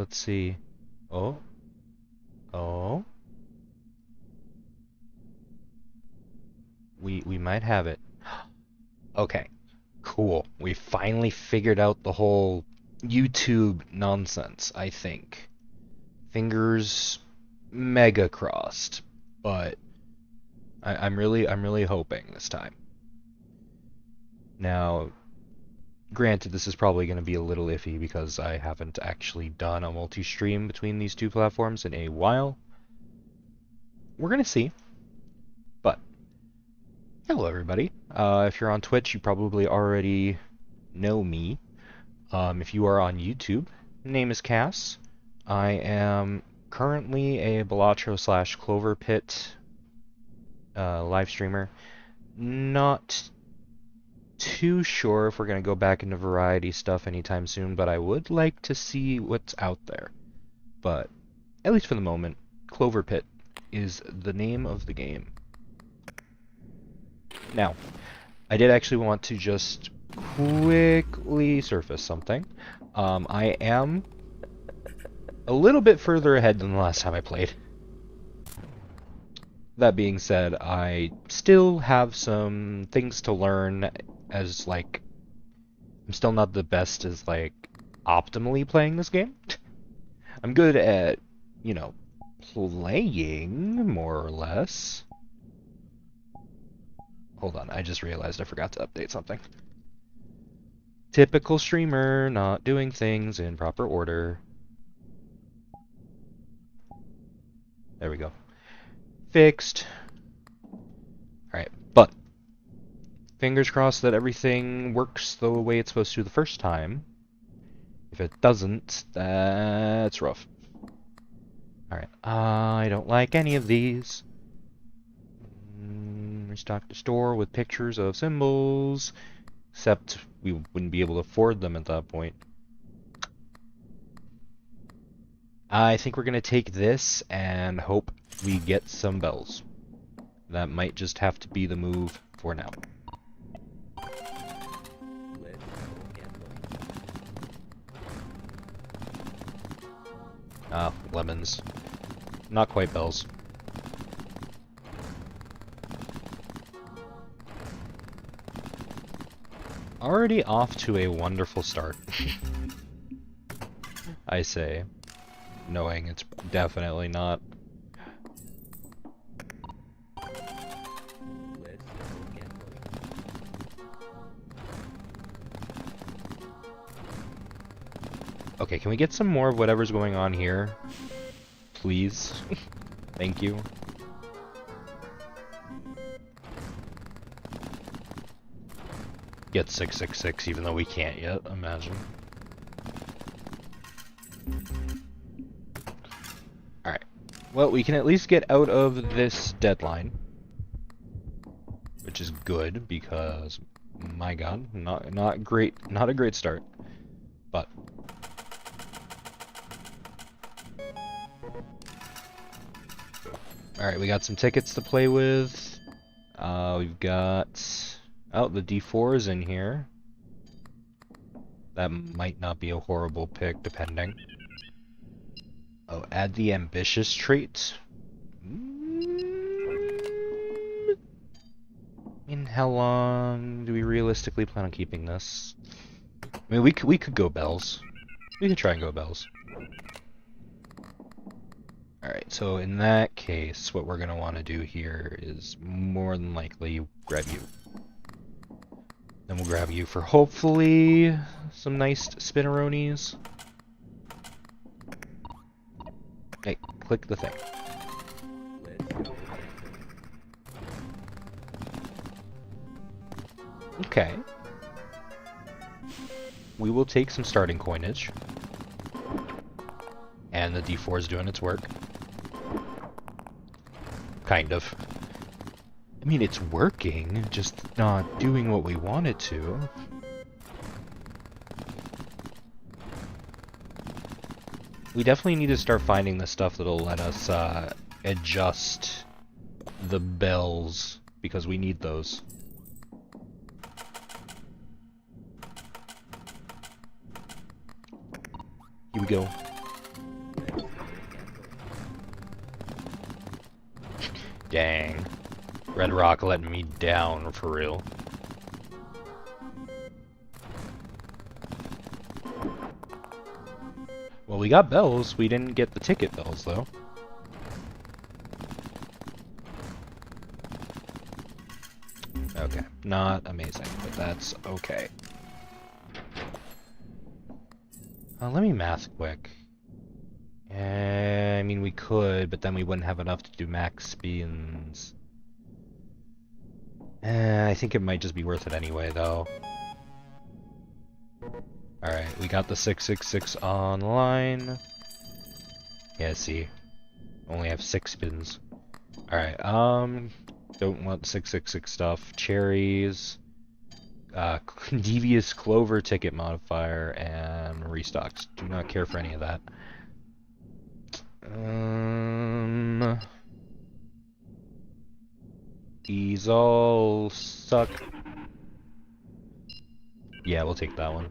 let's see. Oh. Oh. We might have it. Okay. Cool. We finally figured out the whole YouTube nonsense, I think. Fingers mega crossed, but I'm really hoping this time. Now, granted, this is probably going to be a little iffy because I haven't actually done a multi-stream between these two platforms in a while. We're going to see. But, hello everybody. If you're on Twitch, you probably already know me. If you are on YouTube, name is Cass. I am currently a Balatro / Clover Pit live streamer. Not too sure if we're going to go back into variety stuff anytime soon, but I would like to see what's out there. But, at least for the moment, Clover Pit is the name of the game. Now, I did actually want to just quickly surface something. I am a little bit further ahead than the last time I played. That being said, I still have some things to learn as, like, I'm still not the best as, like, optimally playing this game. I'm good at, you know, playing, more or less. Hold on, I just realized I forgot to update something. Typical streamer, not doing things in proper order. There we go. Fixed. Alright, but fingers crossed that everything works the way it's supposed to the first time. If it doesn't, that's rough. Alright, I don't like any of these. Restock the store with pictures of symbols, except we wouldn't be able to afford them at that point. I think we're going to take this and hope we get some bells. That might just have to be the move for now. Ah, lemons. Not quite bells. Already off to a wonderful start. I say, knowing it's definitely not. Okay, can we get some more of whatever's going on here? Please? Thank you. Get 666 even though we can't yet, imagine. Alright. Well, we can at least get out of this deadline. Which is good because, my god, not a great start. But alright, we got some tickets to play with. We've got... Oh, the D4 is in here. That might not be a horrible pick, depending. Oh, add the ambitious trait. I mean, how long do we realistically plan on keeping this? I mean, we could go bells. We could try and go bells. Alright, so in that case, what we're gonna want to do here is more than likely grab you. Then we'll grab you for hopefully some nice spinneronis. Hey, click the thing. Okay. We will take some starting coinage. And the D4 is doing its work. Kind of. I mean, it's working, just not doing what we want it to. We definitely need to start finding the stuff that'll let us adjust the bells, because we need those. Here we go. Dang. Red Rock letting me down, for real. Well, we got bells. We didn't get the ticket bells, though. Okay. Not amazing, but that's okay. Let me math quick. I mean, we could, but then we wouldn't have enough to do max spins. I think it might just be worth it anyway, though. Alright, we got the 666 online. Yeah, see. Only have 6 spins. Alright, don't want 666 stuff. Cherries. Devious Clover ticket modifier, and restocks. Do not care for any of that. These all suck. Yeah, we'll take that one.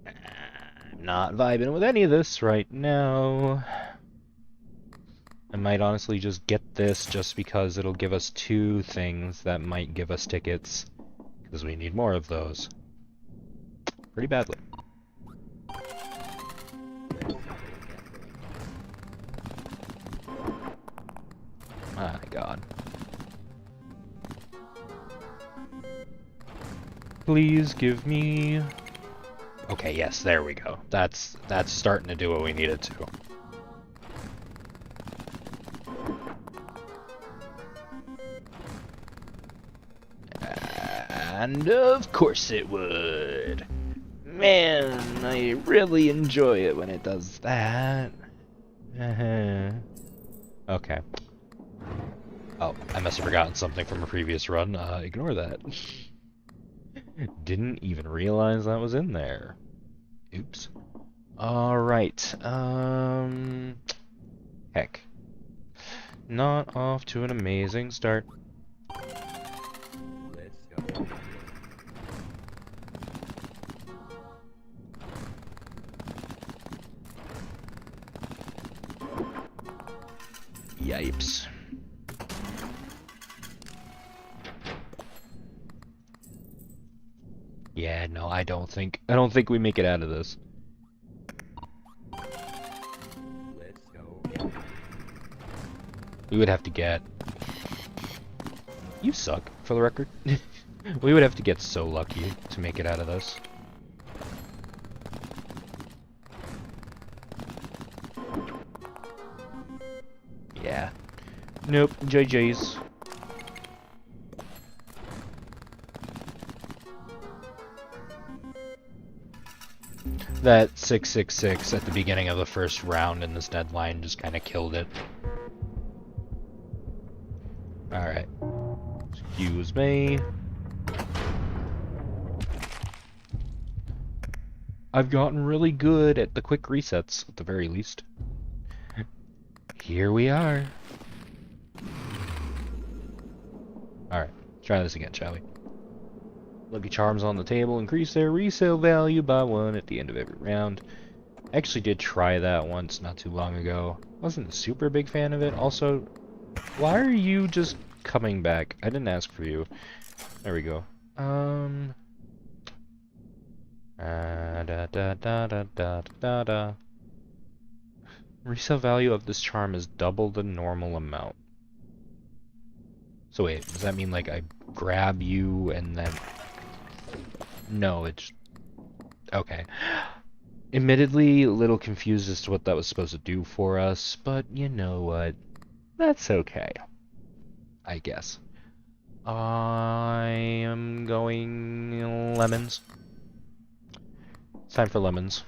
I'm not vibing with any of this right now. I might honestly just get this just because it'll give us 2 things that might give us tickets. Because we need more of those. Pretty badly. My god. Please give me... Okay, yes, there we go. That's starting to do what we need it to. And of course it would. Man, I really enjoy it when it does that. Okay. Oh, I must have forgotten something from a previous run. Ignore that. Didn't even realize that was in there. Oops. Alright, heck. Not off to an amazing start. Let's go. Yipes. Yeah, no, I don't think we make it out of this. Let's go. We would have to get... You suck, for the record. We would have to get so lucky to make it out of this. Yeah. Nope, JJ's. That 666 at the beginning of the first round in this deadline just kind of killed it. Alright. Excuse me. I've gotten really good at the quick resets, at the very least. Here we are. Alright, try this again, shall we? Lucky Charms on the table increase their resale value by 1 at the end of every round. I actually did try that once not too long ago. Wasn't a super big fan of it. Also, why are you just coming back? I didn't ask for you. There we go. Resale value of this charm is double the normal amount. So wait, does that mean like I grab you and then... No, it's... Okay. Admittedly, a little confused as to what that was supposed to do for us, but you know what? That's okay. I guess. I am going... lemons. It's time for lemons.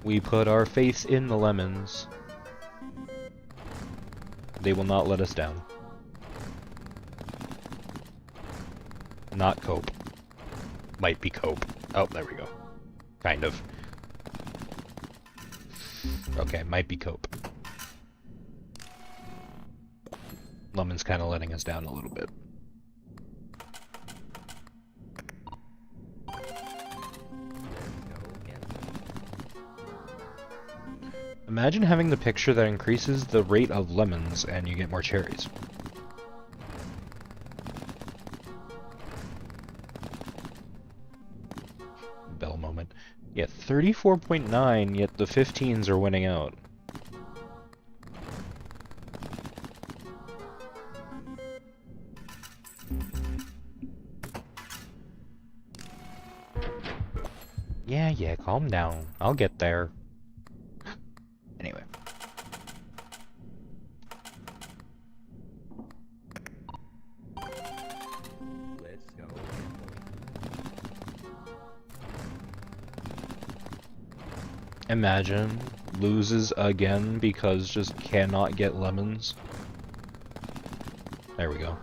We put our faith in the lemons. They will not let us down. Not cope. Might be cope. Oh, there we go. Kind of. Okay, might be cope. Lemon's kind of letting us down a little bit. Imagine having the picture that increases the rate of lemons and you get more cherries. Bell moment. Yeah, 34.9, yet the 15s are winning out. Yeah, calm down. I'll get there. Anyway. Let's go. Imagine loses again because just cannot get lemons. There we go.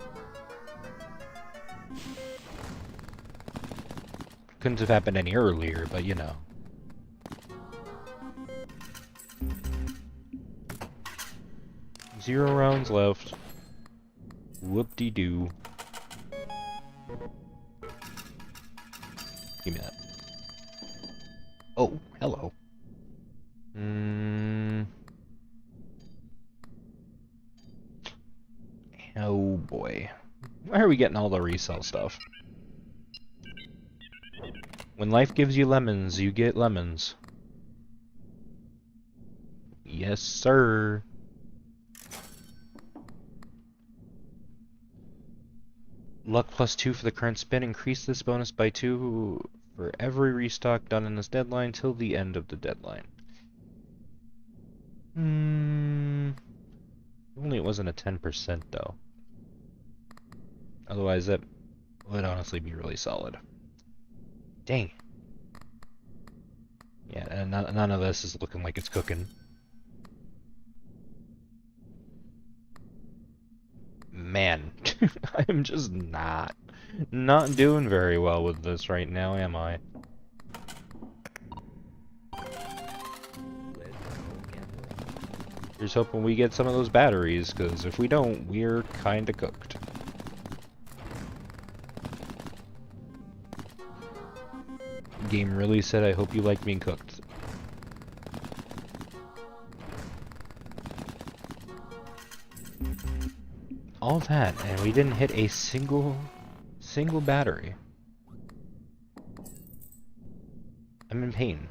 Couldn't have happened any earlier, but you know. Zero rounds left. Whoop-de-doo. Give me that. Oh, hello. Oh boy. Why are we getting all the resell stuff? When life gives you lemons, you get lemons. Yes, sir. Luck +2 for the current spin. Increase this bonus by 2 for every restock done in this deadline till the end of the deadline. Only it wasn't a 10% though. Otherwise that would honestly be really solid. Dang. Yeah, and none of this is looking like it's cooking. Man, I'm just not doing very well with this right now, am I? Let's go gambling. Here's hoping we get some of those batteries, because if we don't, we're kinda cooked. Game really said, I hope you like being cooked. All that, and we didn't hit a single battery. I'm in pain.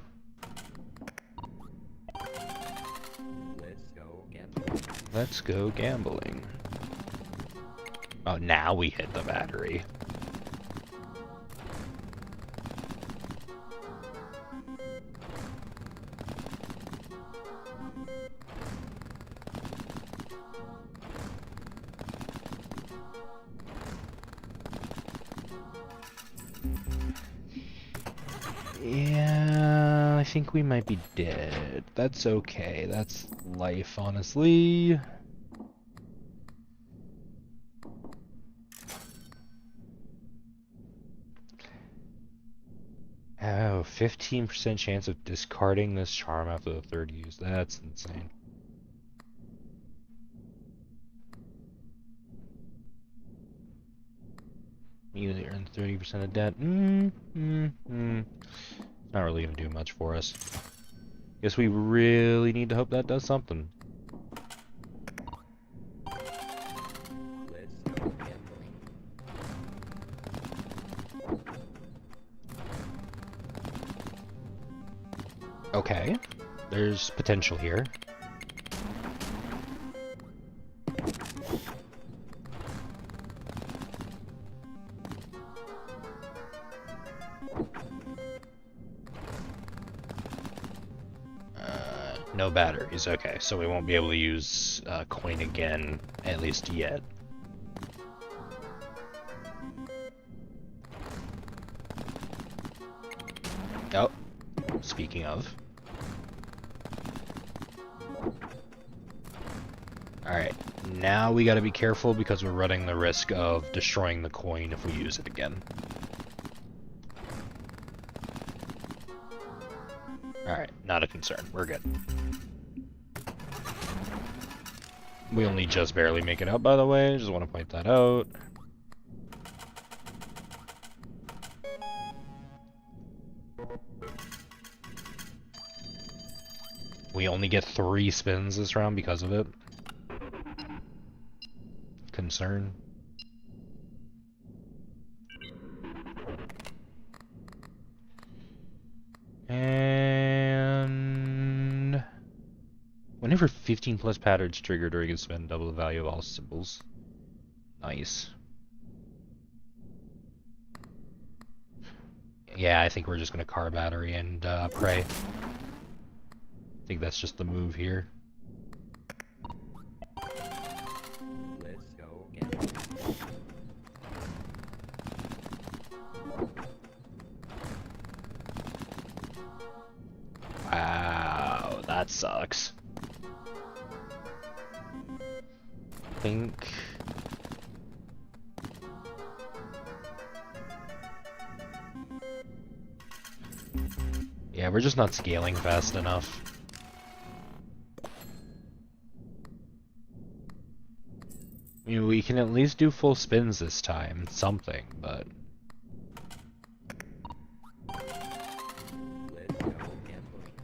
Let's go gambling. Let's go gambling. Oh, now we hit the battery. Yeah, I think we might be dead. That's okay. That's life, honestly. Oh, 15% chance of discarding this charm after the third use. That's insane. You earn 30% of debt. Not really gonna do much for us. Guess we really need to hope that does something. Let's go gambling. Okay, there's potential here. No batteries. Okay, so we won't be able to use coin again, at least yet. Oh, speaking of. Alright, now we gotta be careful because we're running the risk of destroying the coin if we use it again. Alright, not a concern. We're good. We only just barely make it out, by the way. Just want to point that out. We only get 3 spins this round because of it. Concern. And whenever 15 plus patterns trigger during a spin, double the value of all symbols. Nice. Yeah, I think we're just gonna car battery and pray. I think that's just the move here. Let's go gambling. Wow, that sucks. Think. Yeah, we're just not scaling fast enough. I mean, we can at least do full spins this time, something, but... Let's go gambling.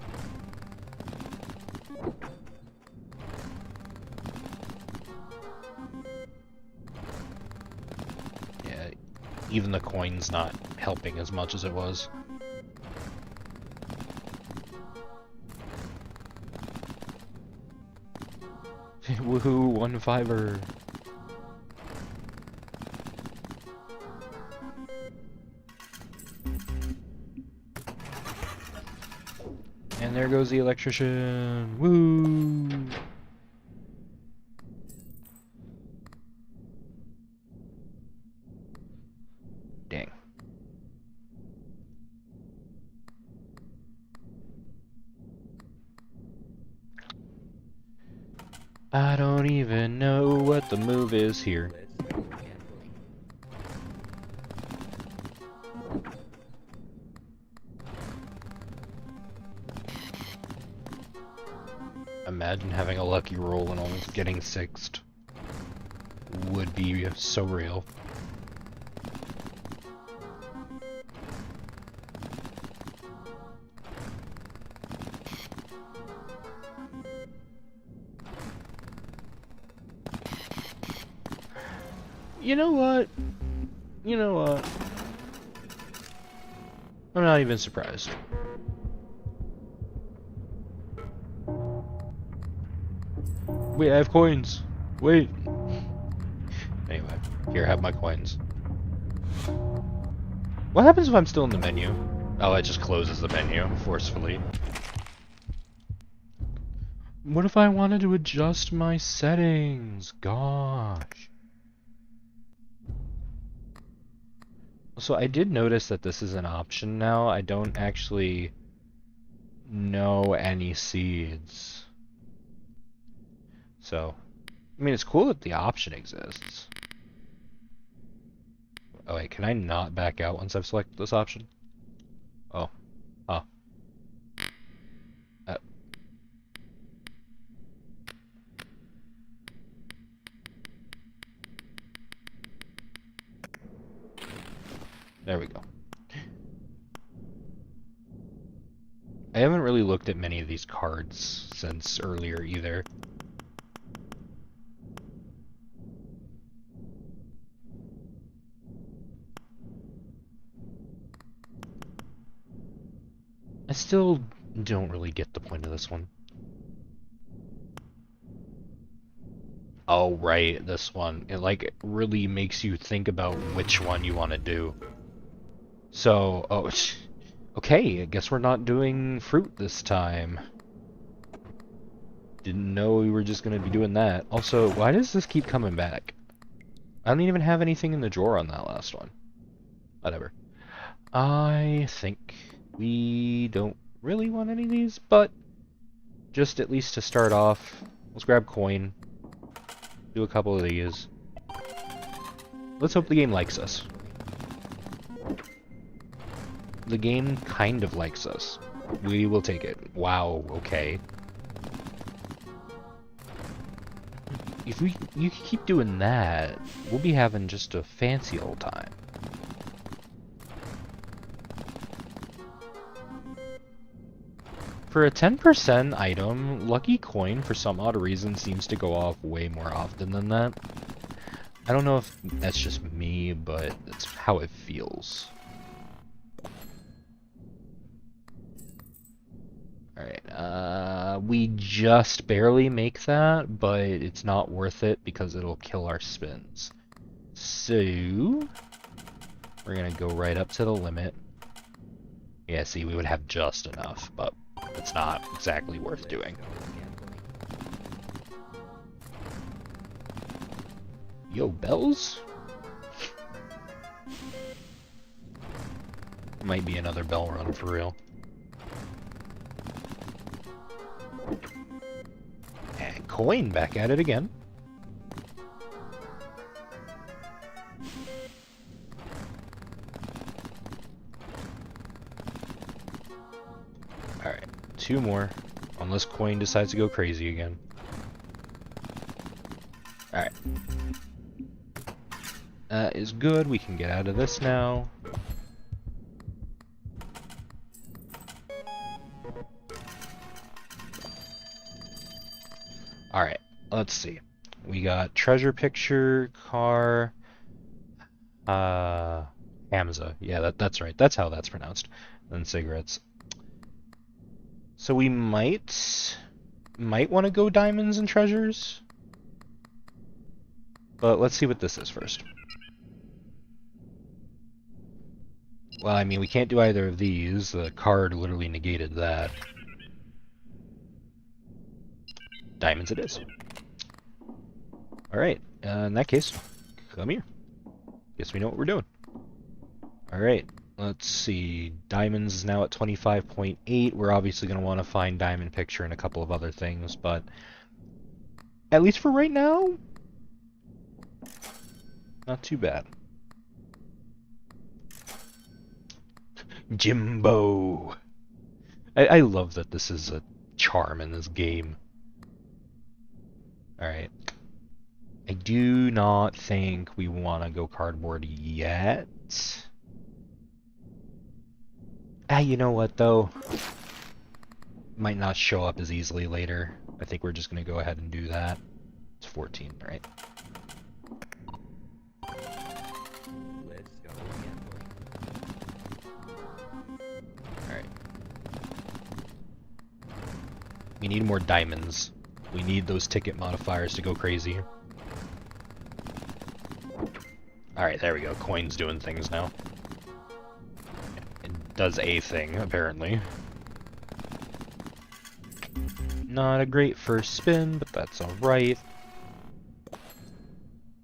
Yeah, even the coin's not helping as much as it was. Woohoo, 1 5-er. And there goes the electrician. Woo! Dang. I don't even know what the move is here. Let's go gambling. Imagine having a lucky roll and almost getting sixth. Would be so real. You know what? You know what? I'm not even surprised. Wait, I have coins. Wait. Anyway, here, have my coins. What happens if I'm still in the menu? Oh, it just closes the menu forcefully. What if I wanted to adjust my settings? Gosh. So I did notice that this is an option now. I don't actually know any seeds. So, I mean, it's cool that the option exists. Oh wait, can I not back out once I've selected this option? Oh. Huh. There we go. I haven't really looked at many of these cards since earlier either. I still don't really get the point of this one. Oh, right, this one. It, like, really makes you think about which one you want to do. So, oh, okay, I guess we're not doing fruit this time. Didn't know we were just going to be doing that. Also, why does this keep coming back? I don't even have anything in the drawer on that last one. Whatever. I think we don't really want any of these, but just at least to start off, let's grab coin. Do a couple of these. Let's hope the game likes us. The game kind of likes us. We will take it. Wow, okay. If you keep doing that, we'll be having just a fancy old time. For a 10% item, Lucky Coin, for some odd reason, seems to go off way more often than that. I don't know if that's just me, but that's how it feels. Alright, we just barely make that, but it's not worth it because it'll kill our spins. So, we're gonna go right up to the limit. Yeah, see, we would have just enough, but it's not exactly worth doing. Yo, bells? Might be another bell run for real. And coin, back at it again. Alright, 2 more. Unless coin decides to go crazy again. Alright. That is good, we can get out of this now. Alright, let's see. We got treasure picture, car, Hamza. Yeah, that's right. That's how that's pronounced. And cigarettes. So we might want to go diamonds and treasures. But let's see what this is first. Well, I mean, we can't do either of these. The card literally negated that. Diamonds it is. Alright, in that case, come here. Guess we know what we're doing. Alright, let's see. Diamonds is now at 25.8. We're obviously going to want to find diamond picture and a couple of other things, but at least for right now, not too bad. Jimbo! I love that this is a charm in this game. Alright. I do not think we want to go cardboard yet. You know what, though? Might not show up as easily later. I think we're just going to go ahead and do that. It's 14, right? Let's go gambling. Alright. We need more diamonds. We need those ticket modifiers to go crazy. Alright, there we go. Coin's doing things now. It does a thing, apparently. Not a great first spin, but that's alright.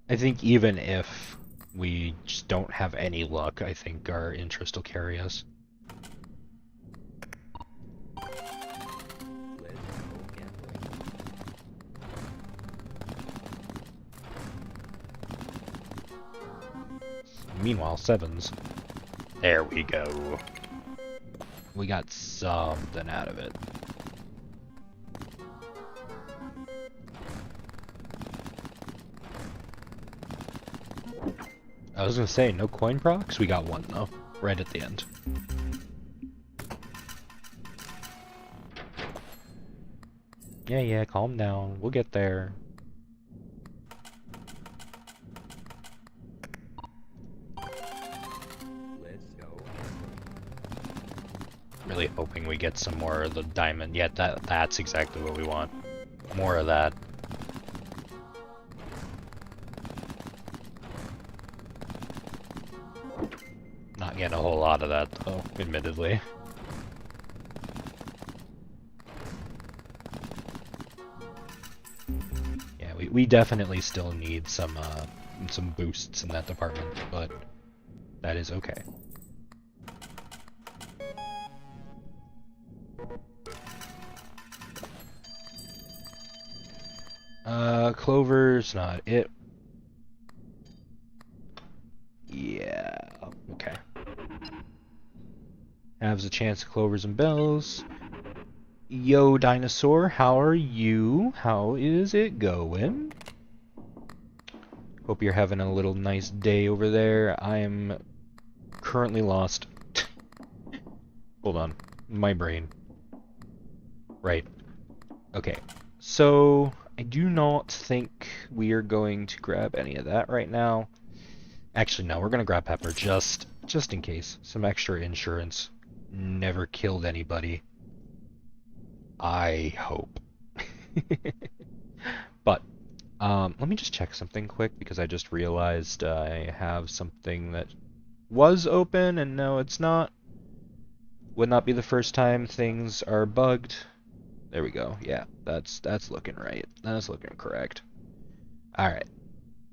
I think even if we just don't have any luck, I think our interest will carry us. Let's go gambling. Meanwhile, sevens. There we go. We got something out of it. I was gonna say, no coin procs? We got one, though. Right at the end. Yeah, calm down. We'll get there. Let's go gambling. Really hoping we get some more of the diamond. Yeah, that's exactly what we want. More of that. Not getting a whole lot of that, though, admittedly. Yeah, we definitely still need some boosts in that department, but that is okay. Clover's not it. Yeah, okay. Has a chance of clovers and bells. Yo, dinosaur, how are you? How is it going? Hope you're having a little nice day over there. I am currently lost. Hold on, my brain. Right. Okay. So, I do not think we are going to grab any of that right now. Actually, no, we're going to grab pepper just in case. Some extra insurance. Never killed anybody. I hope. But, let me just check something quick because I just realized I have something that was open and no, it's not. Would not be the first time things are bugged. There we go. Yeah, that's looking right. That's looking correct. All right.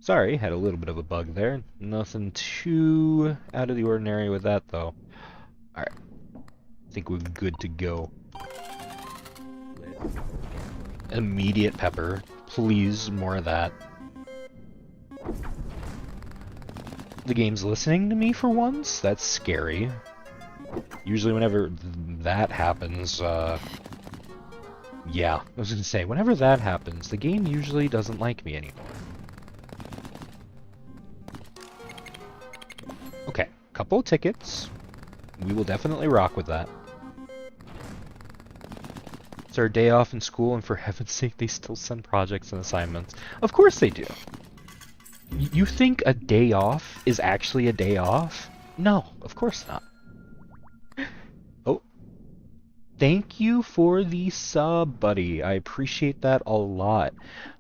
Sorry, had a little bit of a bug there. Nothing too out of the ordinary with that though. All right. I think we're good to go. Let's go gambling. Immediate pepper. Please, more of that. The game's listening to me for once? That's scary. Usually whenever that happens, yeah, I was gonna say, whenever that happens, the game usually doesn't like me anymore. Okay, couple of tickets. We will definitely rock with that. It's our day off in school, and for heaven's sake, they still send projects and assignments. Of course they do. You think a day off is actually a day off? No, of course not. Oh, thank you for the sub, buddy. I appreciate that a lot.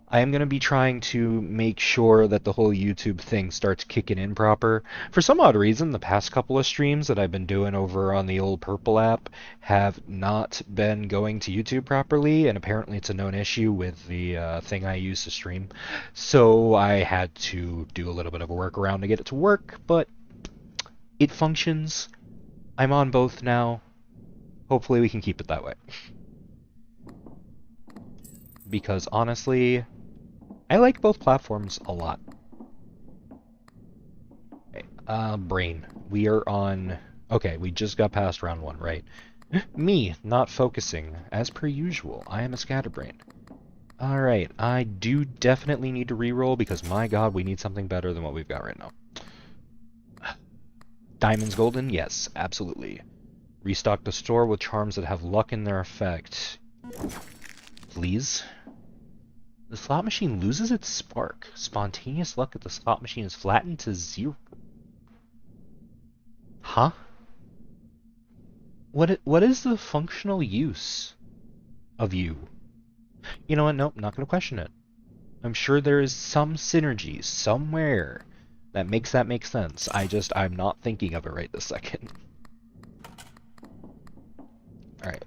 I am going to be trying to make sure that the whole YouTube thing starts kicking in proper. For some odd reason, the past couple of streams that I've been doing over on the old Purple app have not been going to YouTube properly, and apparently it's a known issue with the thing I use to stream. So I had to do a little bit of a workaround to get it to work, but it functions. I'm on both now. Hopefully we can keep it that way. Because honestly, I like both platforms a lot. Okay, brain. We are on... Okay, we just got past round 1, right? Me, not focusing. As per usual, I am a scatterbrain. Alright, I do definitely need to reroll because, my god, we need something better than what we've got right now. Diamonds golden? Yes, absolutely. Restock the store with charms that have luck in their effect. Please? The slot machine loses its spark. Spontaneous luck at the slot machine is flattened to 0. Huh? What is the functional use of you? You know what? Nope, not going to question it. I'm sure there is some synergy somewhere that makes that make sense. I'm not thinking of it right this second. Alright.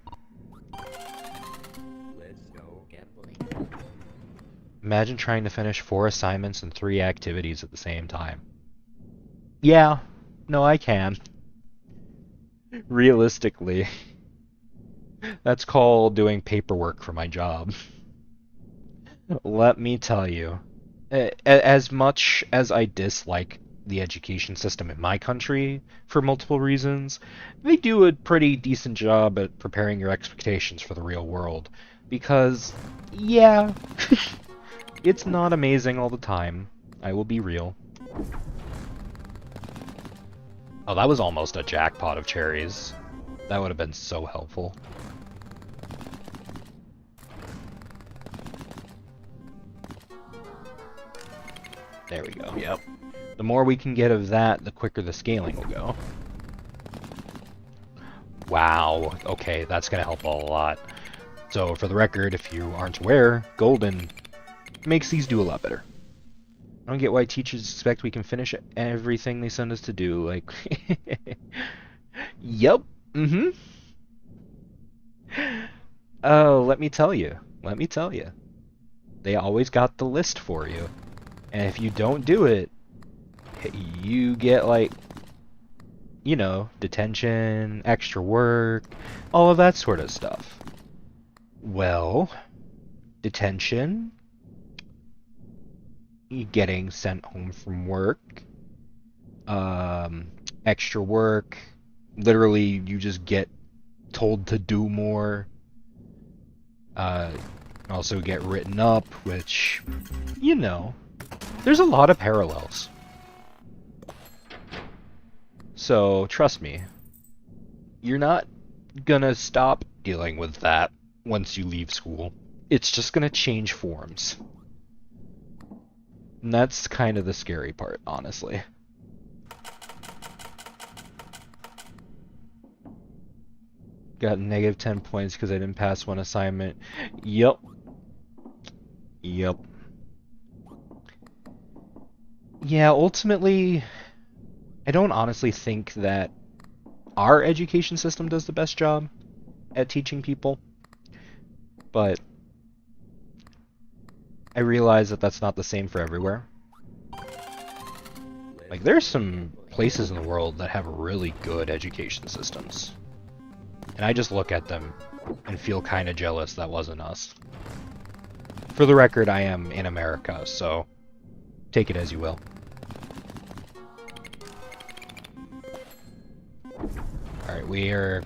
Let's go gambling. Imagine trying to finish 4 assignments and 3 activities at the same time. Yeah, no, I can. Realistically. That's called doing paperwork for my job. Let me tell you. As much as I dislike the education system in my country for multiple reasons, they do a pretty decent job at preparing your expectations for the real world. Because, yeah, it's not amazing all the time. I will be real. Oh, that was almost a jackpot of cherries. That would have been so helpful. There we go, yep. The more we can get of that, the quicker the scaling will go. Wow, okay, that's gonna help a lot. So, for the record, if you aren't aware, Golden makes these do a lot better. I don't get why teachers expect we can finish everything they send us to do, like... Yep, mm-hmm. Oh, let me tell you. They always got the list for you. And if you don't do it, you get, like, you know, detention, extra work, all of that sort of stuff. Well, detention, getting sent home from work, extra work, literally you just get told to do more, also get written up, which, you know, there's a lot of parallels. So, trust me, you're not gonna stop dealing with that once you leave school. It's just gonna change forms. And that's kind of the scary part, honestly. Got negative 10 points because I didn't pass one assignment. Yep. Yep. Yeah, ultimately, I don't honestly think that our education system does the best job at teaching people, but I realize that that's not the same for everywhere. Like, there's some places in the world that have really good education systems, and I just look at them and feel kind of jealous that wasn't us. For the record, I am in America, so take it as you will. Alright, we are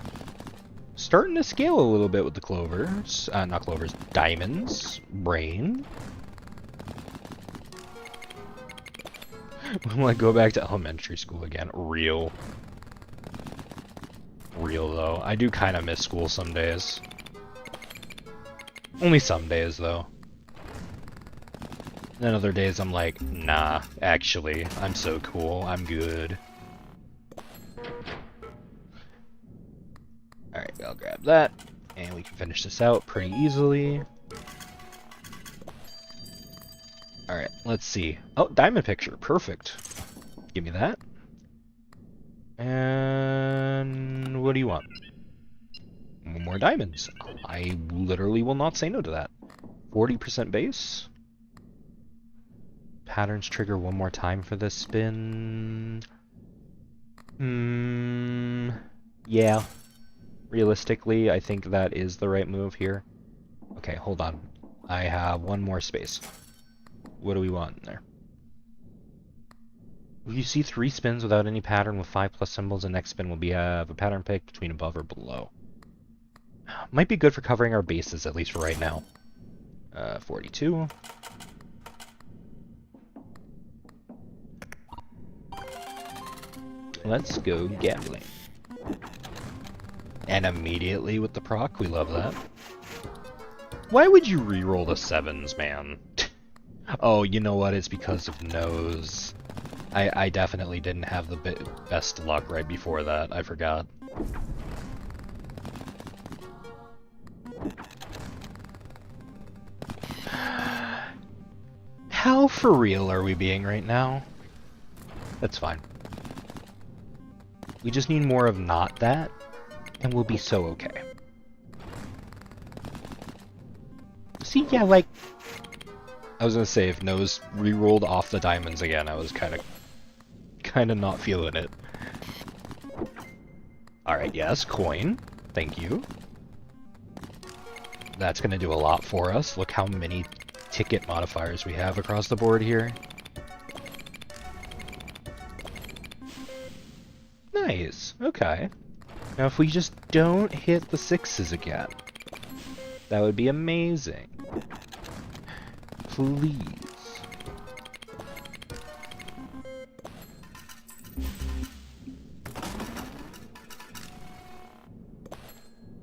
starting to scale a little bit with the clovers. Not clovers, diamonds. Brain. I'm gonna go back to elementary school again. Real, though. I do kind of miss school some days. Only some days, though. And then other days I'm like, nah, actually, I'm so cool. I'm good. Alright, I'll grab that, and we can finish this out pretty easily. Alright, let's see. Oh, diamond picture. Perfect. Give me that. And what do you want? More diamonds. I literally will not say no to that. 40% base. Patterns trigger one more time for this spin. Yeah. Realistically, I think that is the right move here. Okay, hold on. I have one more space. What do we want in there? If you see 3 spins without any pattern with 5+ symbols, the next spin will have a pattern pick between above or below. Might be good for covering our bases, at least for right now. 42. Let's go gambling. And immediately with the proc, we love that. Why would you reroll the 7s, man? Oh, you know what? It's because of nose. I definitely didn't have the best luck right before that. I forgot. How for real are we being right now? That's fine. We just need more of not that, and we'll be so okay. See, yeah, like... I was gonna say, if nose re-rolled off the diamonds again, I was kind of not feeling it. Alright, yes, coin. Thank you. That's gonna do a lot for us. Look how many ticket modifiers we have across the board here. Nice, okay. Now if we just don't hit the 6s again, that would be amazing. Please.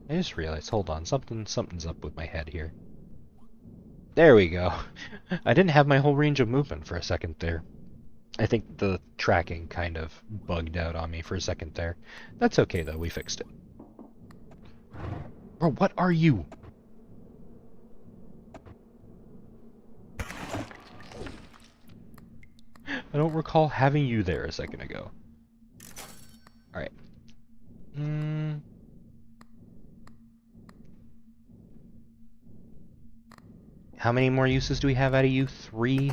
I just realized, hold on, something's up with my head here. There we go. I didn't have my whole range of movement for a second there. I think the tracking kind of bugged out on me for a second there. That's okay though, we fixed it. Bro, what are you? I don't recall having you there a second ago. Alright. How many more uses do we have out of you? 3?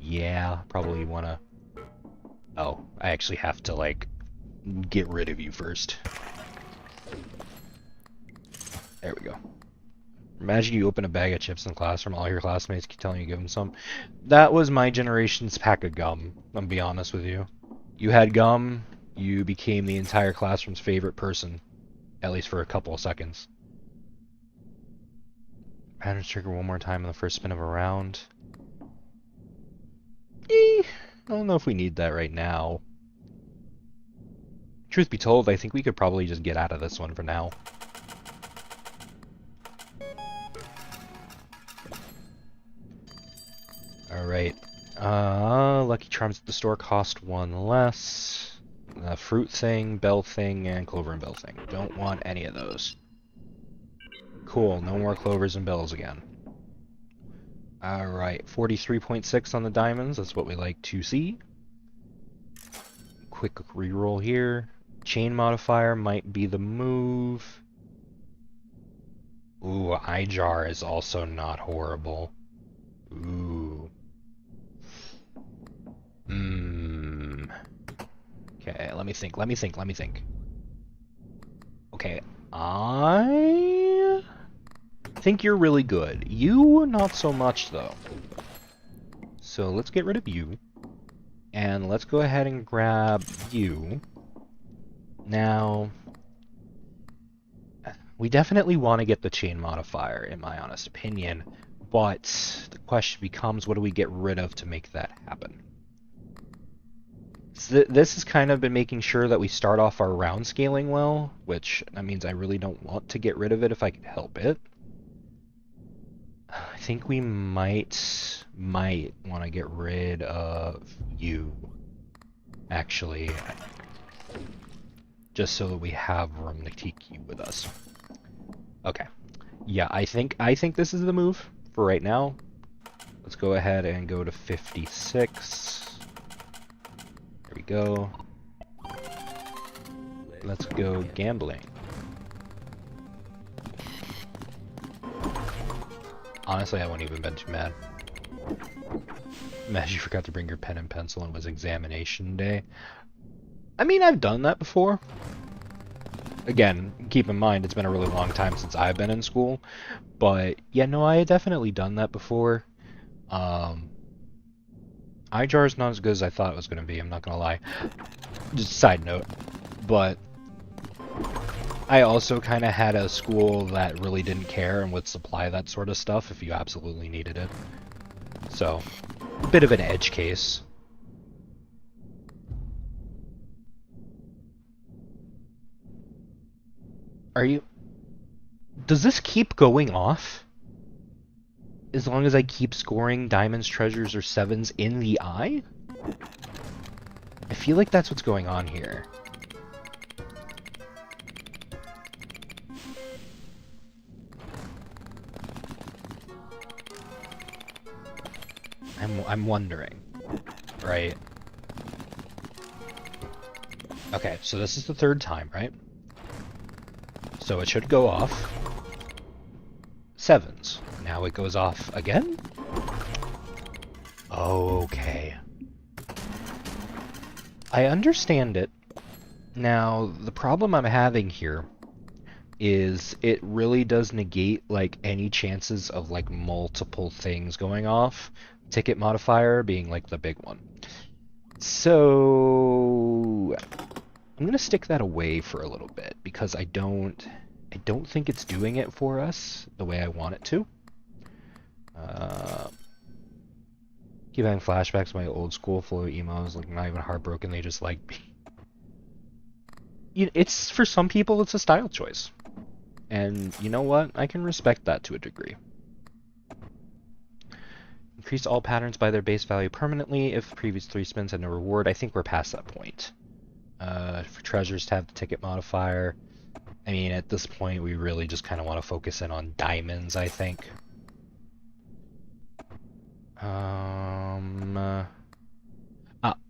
Yeah, probably wanna... Oh, I actually have to, like, get rid of you first. There we go. Imagine you open a bag of chips in the classroom, all your classmates keep telling you to give them some. That was my generation's pack of gum, I'm gonna be honest with you. You had gum, you became the entire classroom's favorite person. At least for a couple of seconds. Patterns trigger one more time in the first spin of a round. I don't know if we need that right now. Truth be told, I think we could probably just get out of this one for now. Lucky Charms at the store cost 1 less. Fruit thing, bell thing, and clover and bell thing. Don't want any of those. Cool, no more clovers and bells again. Alright, 43.6 on the diamonds, that's what we like to see. Quick reroll here. Chain modifier might be the move. Ooh, eye jar is also not horrible. Ooh. Okay, let me think. Okay, I think you're really good. You, not so much, though. So let's get rid of you. And let's go ahead and grab you. Now, we definitely want to get the chain modifier, in my honest opinion. But the question becomes, what do we get rid of to make that happen? So this has kind of been making sure that we start off our round scaling well, which that means I really don't want to get rid of it if I can help it. I think we might want to get rid of you, actually, just so that we have room to keep you with us. Okay, yeah, I think this is the move for right now. Let's go ahead and go to 56. There we go. Let's go gambling. Honestly, I wouldn't even been too mad. Imagine you forgot to bring your pen and pencil and it was examination day. I mean, I've done that before. Again, keep in mind, it's been a really long time since I've been in school. But, yeah, no, I had definitely done that before. iJar is not as good as I thought it was going to be, I'm not going to lie. Just a side note. But I also kind of had a school that really didn't care and would supply that sort of stuff if you absolutely needed it. So, a bit of an edge case. Are you... Does this keep going off? As long as I keep scoring diamonds, treasures, or sevens in the eye? I feel like that's what's going on here. I'm wondering, right? Okay, so this is the third time, right? So it should go off. Sevens. Now it goes off again? Okay. I understand it. Now, the problem I'm having here is it really does negate, like, any chances of, like, multiple things going off. Ticket modifier being, like, the big one. So I'm gonna stick that away for a little bit because I don't think it's doing it for us the way I want it to. Keep having flashbacks to my old school full of emos, like not even heartbroken, they just like me. It's, for some people, it's a style choice. And you know what? I can respect that to a degree. Increase all patterns by their base value permanently if previous 3 spins had no reward. I think we're past that point. For treasures to have the ticket modifier. I mean, at this point, we really just kind of want to focus in on diamonds, I think.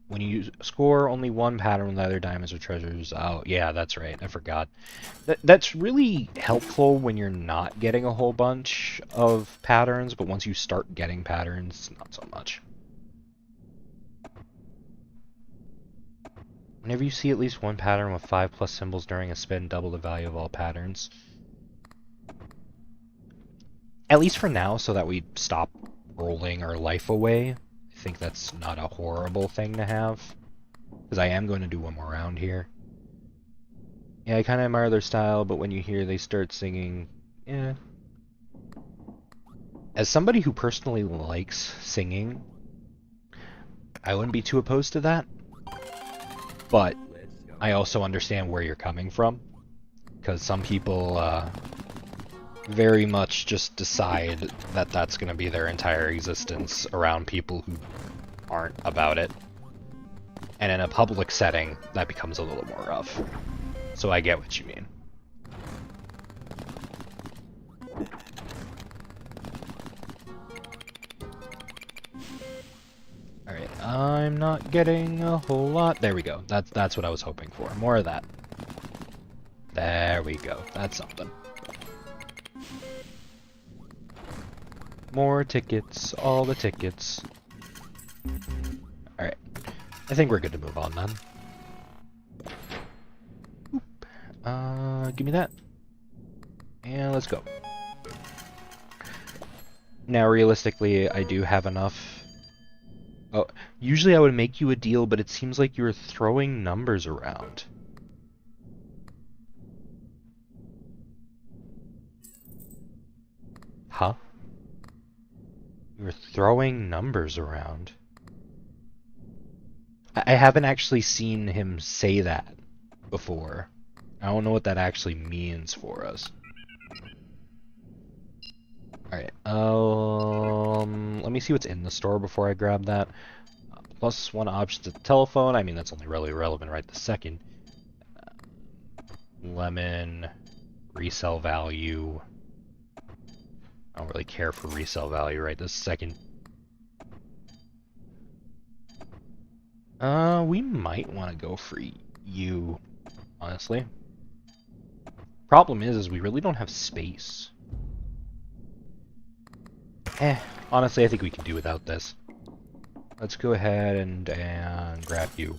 When you score only 1 pattern with either diamonds or treasures. Oh, yeah, that's right. I forgot. That's really helpful when you're not getting a whole bunch of patterns, but once you start getting patterns, not so much. Whenever you see at least 1 pattern with 5+ symbols during a spin, double the value of all patterns. At least for now, so that we stop rolling our life away. I think that's not a horrible thing to have. Because I am going to do one more round here. Yeah, I kind of admire their style, but when you hear they start singing, yeah. As somebody who personally likes singing, I wouldn't be too opposed to that. But I also understand where you're coming from. Because some people very much just decide that that's going to be their entire existence around people who aren't about it. And in a public setting, that becomes a little more rough. So I get what you mean. Alright, I'm not getting a whole lot. There we go. That's what I was hoping for. More of that. There we go. That's something. More tickets. All the tickets. Alright. I think we're good to move on then. Oop. Give me that. And let's go. Now, realistically, I do have enough. Oh, usually I would make you a deal, but it seems like you were throwing numbers around. Huh? You were throwing numbers around. I haven't actually seen him say that before. I don't know what that actually means for us. Alright, let me see what's in the store before I grab that. Plus one option to the telephone. I mean, that's only really relevant right this second. Lemon, resale value. I don't really care for resale value right this second. We might want to go for you, honestly. Problem is we really don't have space. Honestly, I think we can do without this. Let's go ahead and grab you.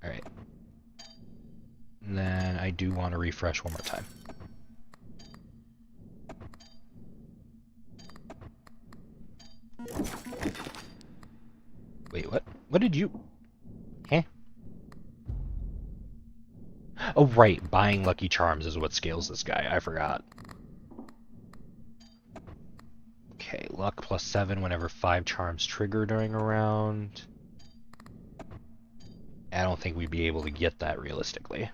Alright. And then I do want to refresh one more time. Wait, what? What did you... Huh? Oh, right. Buying Lucky Charms is what scales this guy. I forgot. Okay, luck plus 7 whenever 5 charms trigger during a round. I don't think we'd be able to get that realistically.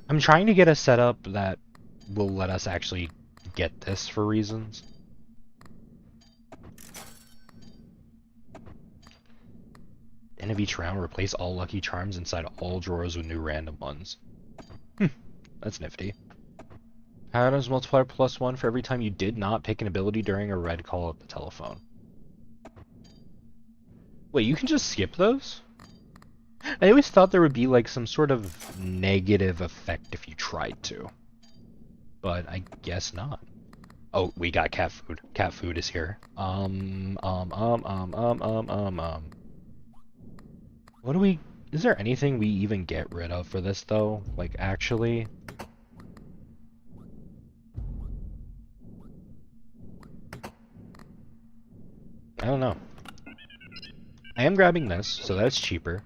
I'm trying to get a setup that will let us actually get this for reasons. End of each round, replace all Lucky Charms inside all drawers with new random ones. That's nifty. Paradise multiplier plus 1 for every time you did not pick an ability during a red call at the telephone. Wait, you can just skip those? I always thought there would be like some sort of negative effect if you tried to. But I guess not. Oh, we got cat food. Cat food is here. What do we... Is there anything we even get rid of for this though? Like actually... I don't know. I am grabbing this, so that's cheaper.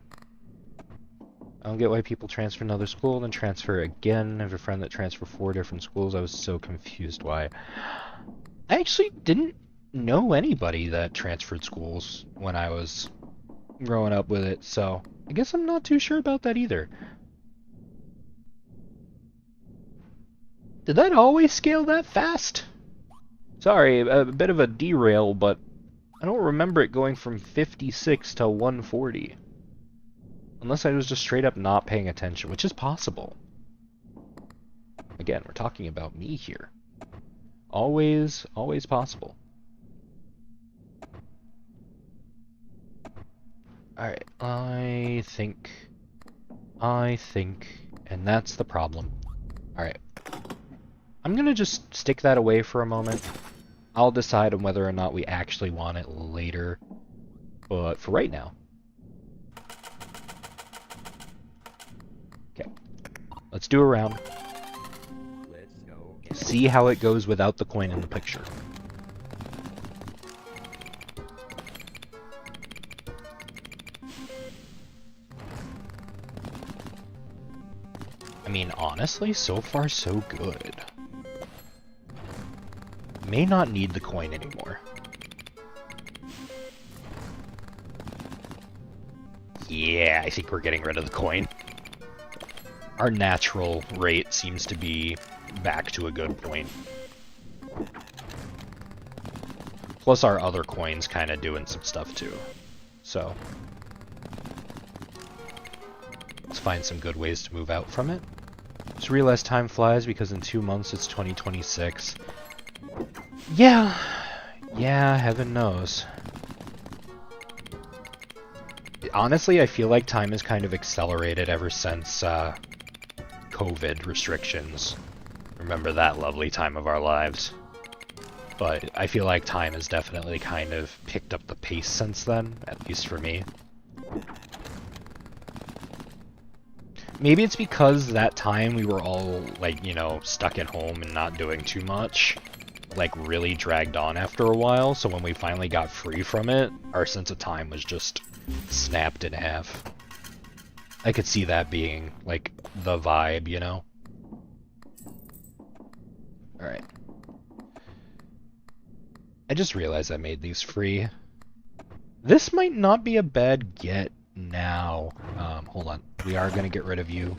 I don't get why people transfer another school, then transfer again. I have a friend that transferred 4 different schools. I was so confused why. I actually didn't know anybody that transferred schools when I was growing up with it, so I guess I'm not too sure about that either. Did that always scale that fast? Sorry, a bit of a derail, but I don't remember it going from 56 to 140. Unless I was just straight up not paying attention, which is possible. Again, we're talking about me here. Always possible. Alright, I think, and that's the problem. Alright. I'm gonna just stick that away for a moment. I'll decide on whether or not we actually want it later. But for right now. Okay. Let's do a round. Let's go. See how it goes without the coin in the picture. I mean, honestly, so far so good. May not need the coin anymore. Yeah, I think we're getting rid of the coin. Our natural rate seems to be back to a good point. Plus our other coins kind of doing some stuff too. So let's find some good ways to move out from it. Just realized time flies because in 2 months it's 2026. Yeah, heaven knows. Honestly, I feel like time has kind of accelerated ever since COVID restrictions. Remember that lovely time of our lives. But I feel like time has definitely kind of picked up the pace since then, at least for me. Maybe it's because that time we were all, like, you know, stuck at home and not doing too much. Like, really dragged on after a while, so when we finally got free from it, our sense of time was just snapped in half. I could see that being, like, the vibe, you know? Alright. I just realized I made these free. This might not be a bad get now. Hold on. We are going to get rid of you.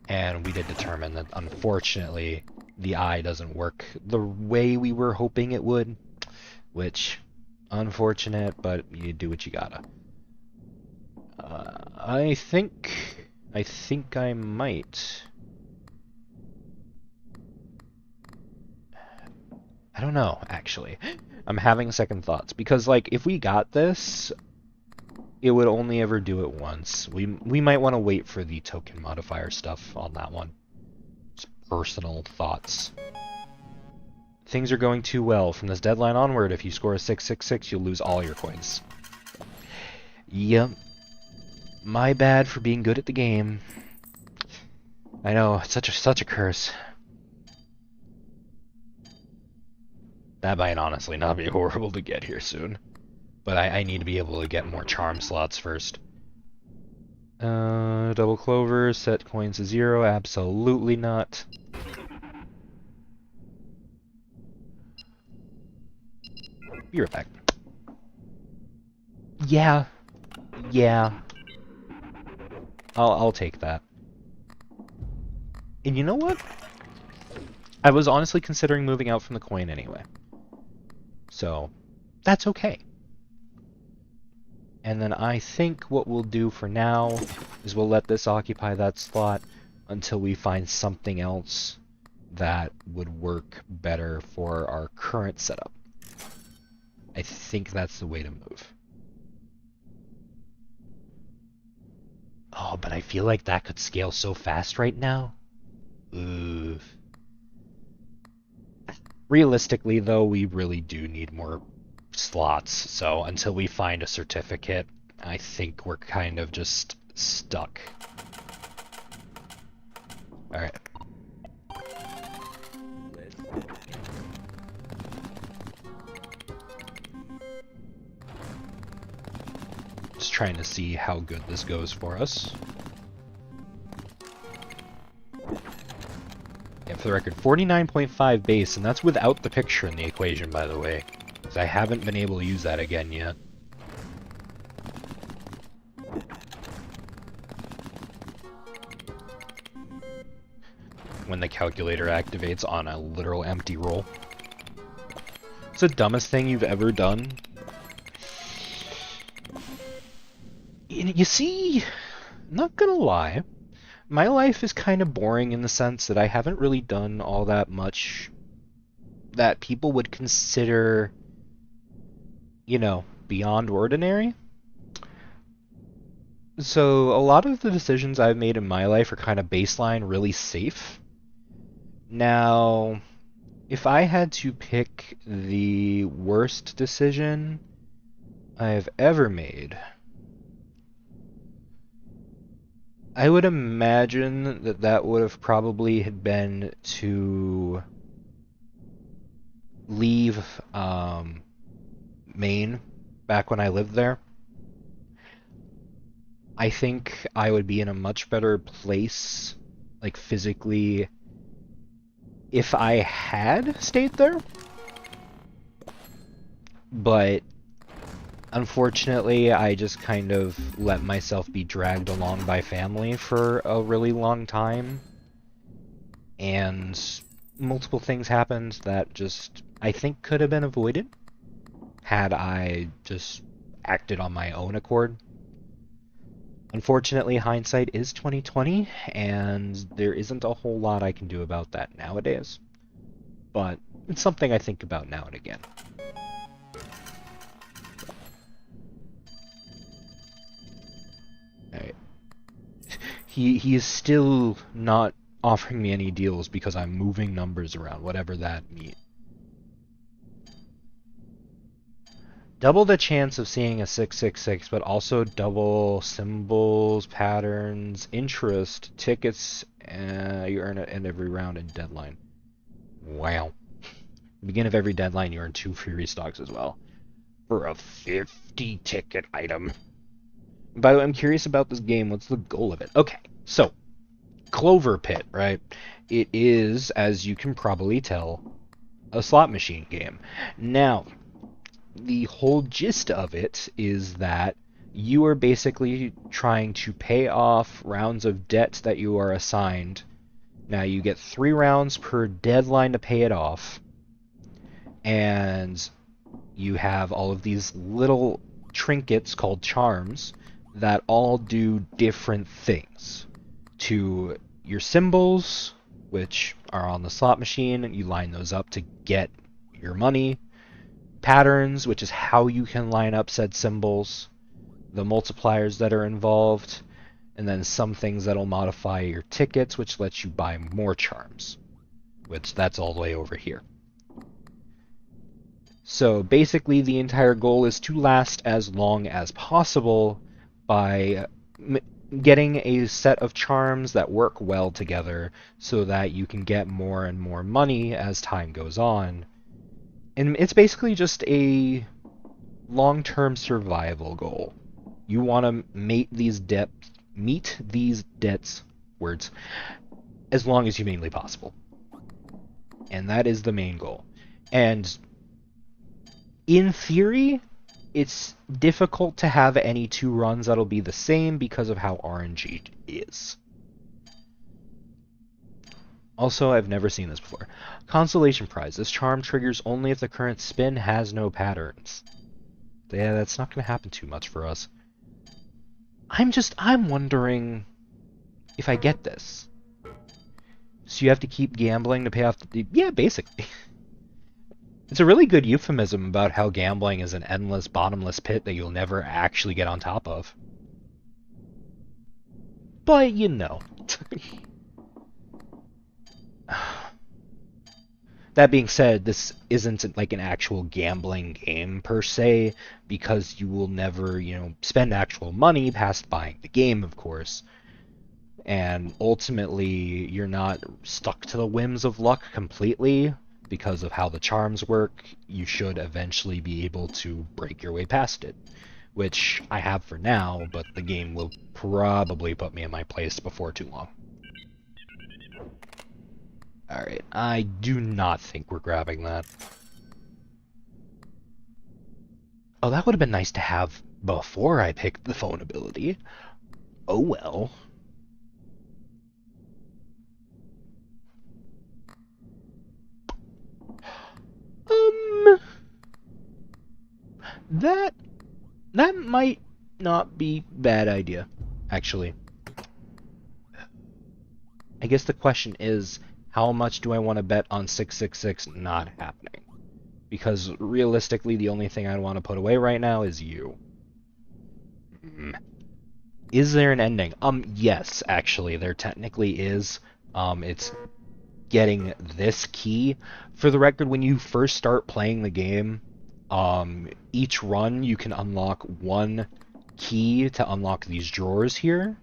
And we did determine that, unfortunately, the eye doesn't work the way we were hoping it would. Which, unfortunate, but you do what you gotta. I think I might. I don't know, actually. I'm having second thoughts, because, like, if we got this, it would only ever do it once. We might want to wait for the token modifier stuff on that one. Just personal thoughts. Things are going too well. From this deadline onward, if you score a 666, you'll lose all your coins. Yep. My bad for being good at the game. I know, it's such a curse. That might honestly not be horrible to get here soon. But I need to be able to get more charm slots first. Double clover, set coins to 0, absolutely not. Be right back. Yeah. I'll take that. And you know what? I was honestly considering moving out from the coin anyway. So, that's okay. And then I think what we'll do for now is we'll let this occupy that slot until we find something else that would work better for our current setup. I think that's the way to move. Oh, but I feel like that could scale so fast right now. Ooh. Realistically, though, we really do need more slots, so until we find a certificate, I think we're kind of just stuck. Alright. Just trying to see how good this goes for us. Yeah, for the record, 49.5 base, and that's without the picture in the equation, by the way. Because I haven't been able to use that again yet. When the calculator activates on a literal empty roll. It's the dumbest thing you've ever done. You see, not gonna lie, my life is kind of boring in the sense that I haven't really done all that much that people would consider, you know, beyond ordinary. So a lot of the decisions I've made in my life are kind of baseline really safe. Now, if I had to pick the worst decision I've ever made, I would imagine that that would have probably been to leave Maine back when I lived there. I think I would be in a much better place, like physically, if I had stayed there. But unfortunately, I just kind of let myself be dragged along by family for a really long time. And multiple things happened that just I think could have been avoided had I just acted on my own accord. Unfortunately, hindsight is 2020, and there isn't a whole lot I can do about that nowadays. But it's something I think about now and again. Alright. He is still not offering me any deals because I'm moving numbers around, whatever that means. Double the chance of seeing a 666, but also double symbols, patterns, interest, tickets, you earn it in every round and deadline. Wow. Beginning of every deadline, you earn 2 free restocks as well. For a 50 ticket item. By the way, I'm curious about this game. What's the goal of it? Okay, so, Clover Pit, right? It is, as you can probably tell, a slot machine game. Now, the whole gist of it is that you are basically trying to pay off rounds of debt that you are assigned. Now, you get 3 rounds per deadline to pay it off, and you have all of these little trinkets called charms that all do different things to your symbols, which are on the slot machine, and you line those up to get your money. Patterns, which is how you can line up said symbols, the multipliers that are involved, and then some things that'll modify your tickets, which lets you buy more charms, which that's all the way over here. So basically the entire goal is to last as long as possible by getting a set of charms that work well together so that you can get more and more money as time goes on. And it's basically just a long-term survival goal. You want to meet these debts, words, as long as humanly possible. And that is the main goal. And in theory, it's difficult to have any 2 runs that'll be the same because of how RNG is. Also, I've never seen this before. Consolation prize. This charm triggers only if the current spin has no patterns. Yeah, that's not going to happen too much for us. I'm wondering if I get this. So you have to keep gambling to pay off the... Yeah, basically. It's a really good euphemism about how gambling is an endless, bottomless pit that you'll never actually get on top of. But, you know. That being said, this isn't like an actual gambling game per se, because you will never, spend actual money past buying the game, of course. And ultimately, you're not stuck to the whims of luck completely. Because of how the charms work, you should eventually be able to break your way past it. Which I have for now, but the game will probably put me in my place before too long. Alright, I do not think we're grabbing that. Oh, that would have been nice to have before I picked the phone ability. Oh well. That might not be bad idea, actually. I guess the question is, how much do I want to bet on 666 not happening? Because realistically, the only thing I want to put away right now is you. Is there an ending? Yes, actually, there technically is. It's getting this key. For the record, when you first start playing the game, each run you can unlock 1 key to unlock these drawers here,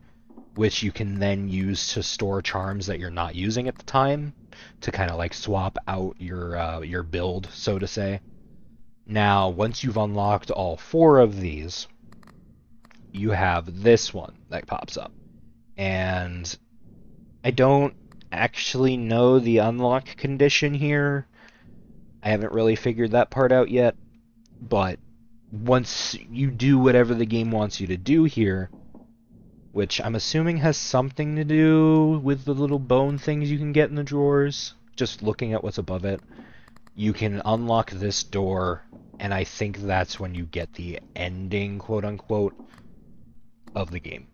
which you can then use to store charms that you're not using at the time, to kind of like swap out your build, so to say. Now, once you've unlocked all 4 of these, you have this one that pops up. And I don't actually know the unlock condition here. I haven't really figured that part out yet. But once you do whatever the game wants you to do here, which I'm assuming has something to do with the little bone things you can get in the drawers, just looking at what's above it. you can unlock this door, and I think that's when you get the ending, quote-unquote, of the game.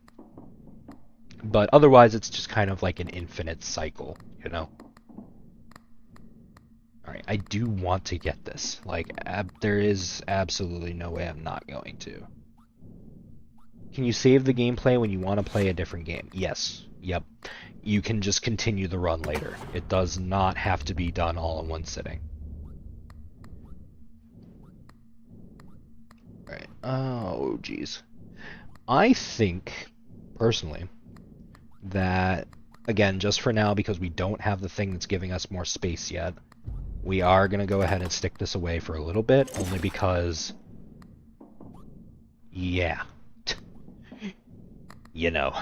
But otherwise, it's just kind of like an infinite cycle, you know? Alright, I do want to get this. Like, there is absolutely no way I'm not going to. Can you save the gameplay when you want to play a different game? Yes. Yep. You can just continue the run later. It does not have to be done all in one sitting. Alright. Oh, geez. I think, personally, that, again, just for now, because we don't have the thing that's giving us more space yet, we are going to go ahead and stick this away for a little bit, only because, yeah, you know.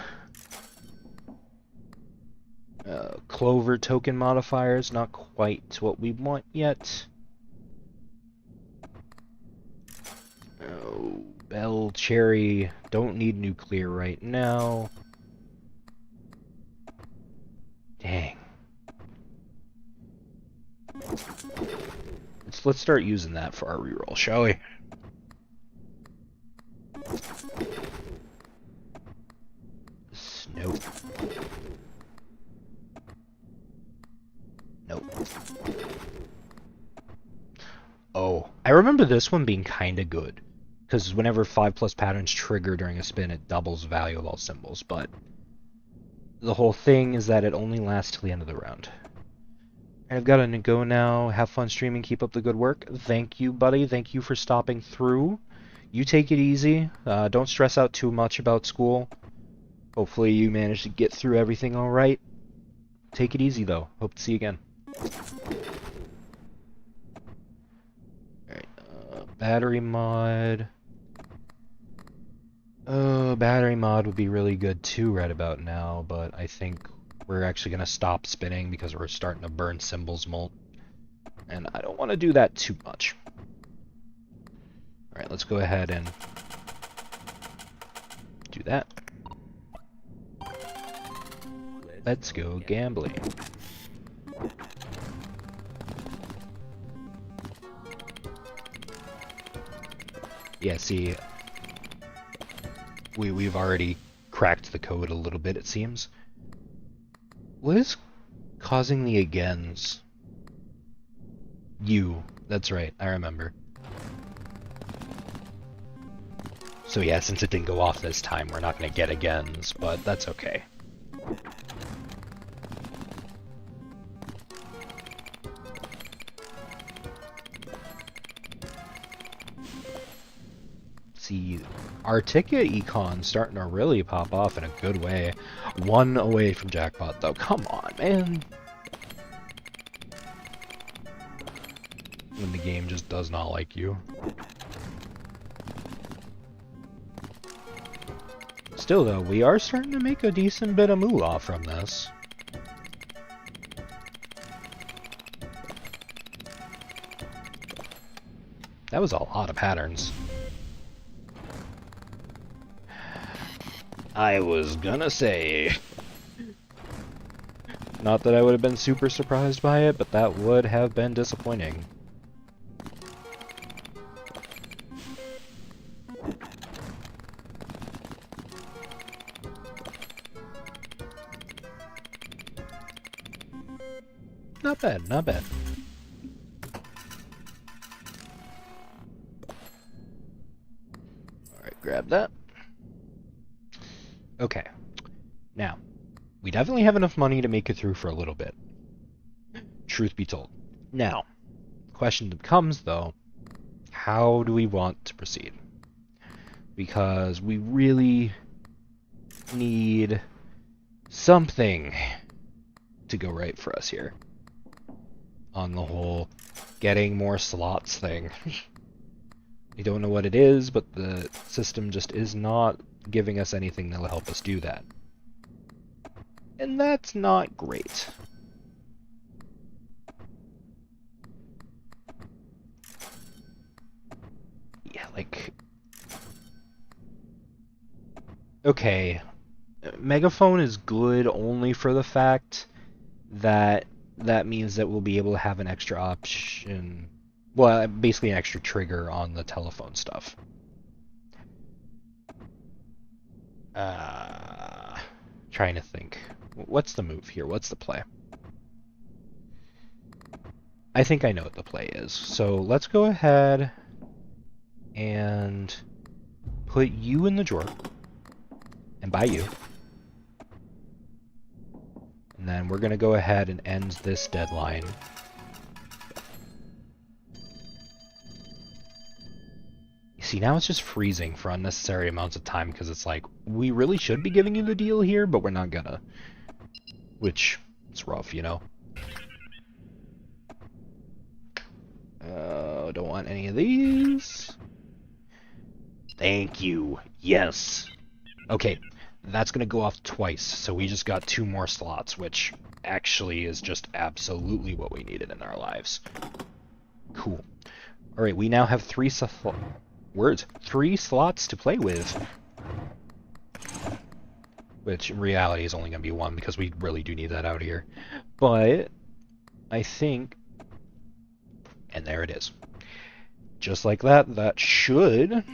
Clover token modifiers, not quite what we want yet. Oh, Bell Cherry, don't need nuclear right now. Dang. Let's start using that for our reroll, shall we? Nope. Nope. Oh, I remember this one being kinda good. Because whenever 5+ patterns trigger during a spin, it doubles the value of all symbols, but the whole thing is that it only lasts till the end of the round. I've got to go now. Have fun streaming. Keep up the good work. Thank you, buddy. Thank you for stopping through. You take it easy. Don't stress out too much about school. Hopefully you manage to get through everything all right. Take it easy, though. Hope to see you again. Alright, battery mod. Battery mod would be really good too right about now, but I think we're actually going to stop spinning because we're starting to burn symbols molt. And I don't want to do that too much. Alright, let's go ahead and do that. Let's go gambling. Yeah, see, we've already cracked the code a little bit, it seems. What is causing the agains? You. That's right, I remember. So yeah, since it didn't go off this time, we're not going to get agains, but that's okay. See, our ticket econ starting to really pop off in a good way. One away from jackpot, though. Come on, man. When the game just does not like you. Still, though, we are starting to make a decent bit of moolah from this. That was a lot of patterns. I was gonna say... Not that I would have been super surprised by it, but that would have been disappointing. Not bad, not bad. Alright, grab that. Okay. Now, we definitely have enough money to make it through for a little bit. Truth be told. Now, the question becomes, though, how do we want to proceed? Because we really need something to go right for us here. On the whole, getting more slots thing. We don't know what it is, but the system just is not giving us anything that'll help us do that. And that's not great. Yeah, like... Okay, Megaphone is good only for the fact that that means that we'll be able to have an extra option, well, basically an extra trigger on the telephone stuff. Trying to think. What's the move here? What's the play? I think I know what the play is. So let's go ahead and put you in the drawer. And buy you. And then we're going to go ahead and end this deadline. You see, now it's just freezing for unnecessary amounts of time because it's like, we really should be giving you the deal here, but we're not gonna. Which, it's rough, you know? Don't want any of these. Thank you. Yes. Okay, that's going to go off twice, so we just got 2 more slots, which actually is just absolutely what we needed in our lives. Cool. Alright, we now have 3 slots to play with. Which in reality is only going to be 1, because we really do need that out here. But I think... And there it is. Just like that, that should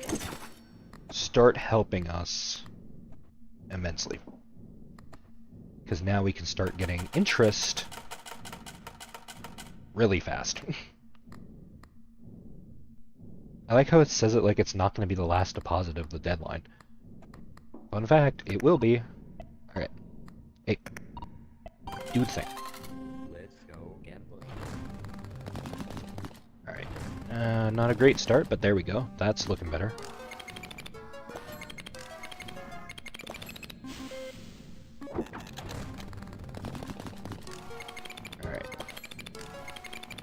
start helping us immensely. Because now we can start getting interest really fast. I like how it says it like it's not going to be the last deposit of the deadline. Fun fact, it will be. Alright. Hey. Do the thing. Let's go gamble. Alright. Not a great start, but there we go. That's looking better.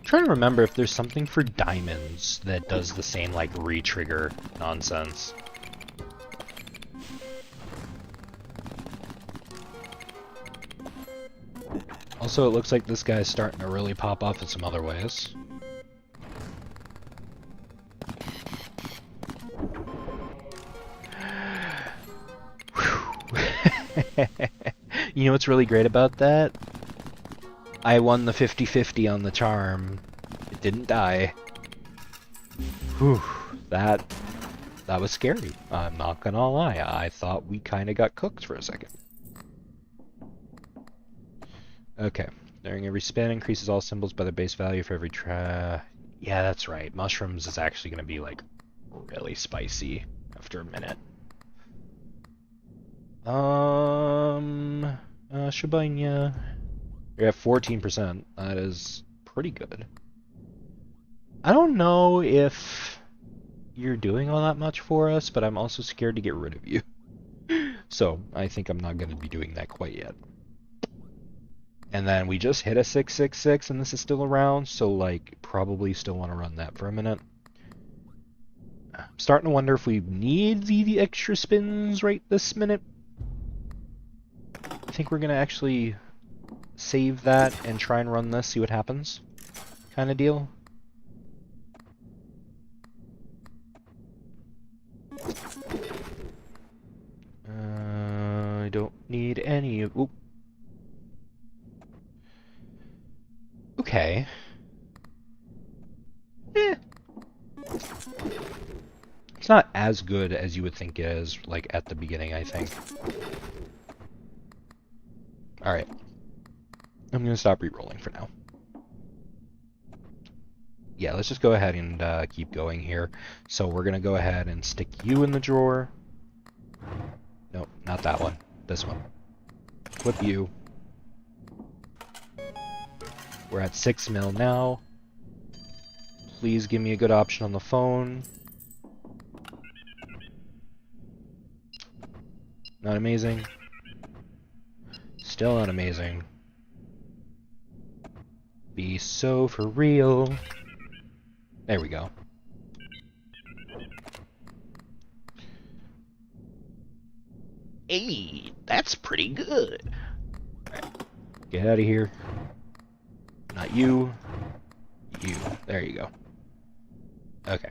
Trying to remember if there's something for diamonds that does the same like re-trigger nonsense. Also, it looks like this guy's starting to really pop off in some other ways. You know what's really great about that? I won the 50-50 on the charm. It didn't die. Whew, that was scary. I'm not gonna lie. I thought we kind of got cooked for a second. Okay. During every spin, increases all symbols by their base value for every Yeah, that's right. Mushrooms is actually gonna be like really spicy after a minute. Shibanya. You're at 14%. That is pretty good. I don't know if you're doing all that much for us, but I'm also scared to get rid of you. So, I think I'm not going to be doing that quite yet. And then we just hit a 666, and this is still around, so, like, probably still want to run that for a minute. I'm starting to wonder if we need the extra spins right this minute. I think we're going to actually save that and try and run this, see what happens, kind of deal. I don't need any of... Oop. Okay. It's not as good as you would think it is, like, at the beginning, I think. Alright. I'm going to stop re-rolling for now. Yeah, let's just go ahead and keep going here. So we're going to go ahead and stick you in the drawer. Nope, not that one. This one. Flip you. We're at 6 mil now. Please give me a good option on the phone. Not amazing. Still not amazing. Be so for real. There we go. Hey, that's pretty good. Right. Get out of here. Not you. You. There you go. Okay.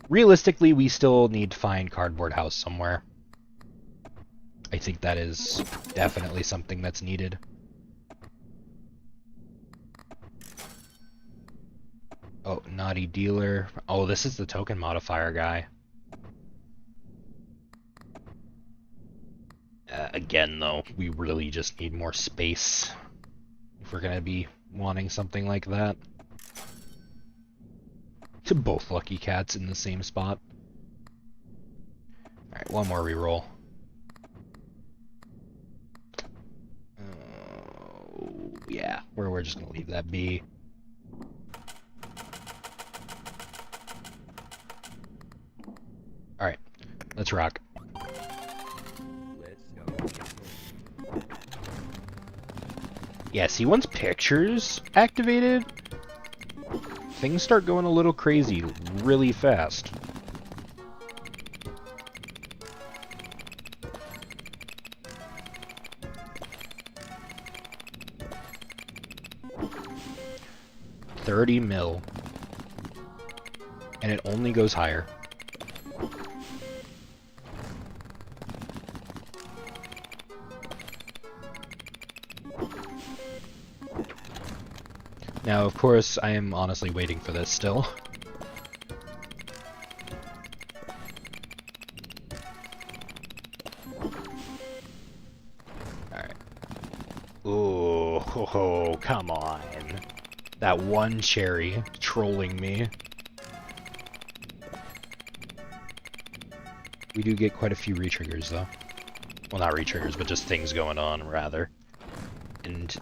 Realistically, we still need to find Cardboard House somewhere. I think that is definitely something that's needed. Oh, naughty dealer. Oh, this is the token modifier guy. Again, though, we really just need more space if we're gonna be wanting something like that. To both lucky cats in the same spot. Alright, one more reroll. Yeah, we're just gonna leave that be. Alright, let's rock. Let's go gamble. Yeah, see, once pictures activated, things start going a little crazy really fast. $30 mil. And it only goes higher. Now, of course, I am honestly waiting for this still. Alright. Ooh, ho, ho, come on. That one cherry trolling me. We do get quite a few retriggers, though. Well, not retriggers, but just things going on, rather. And,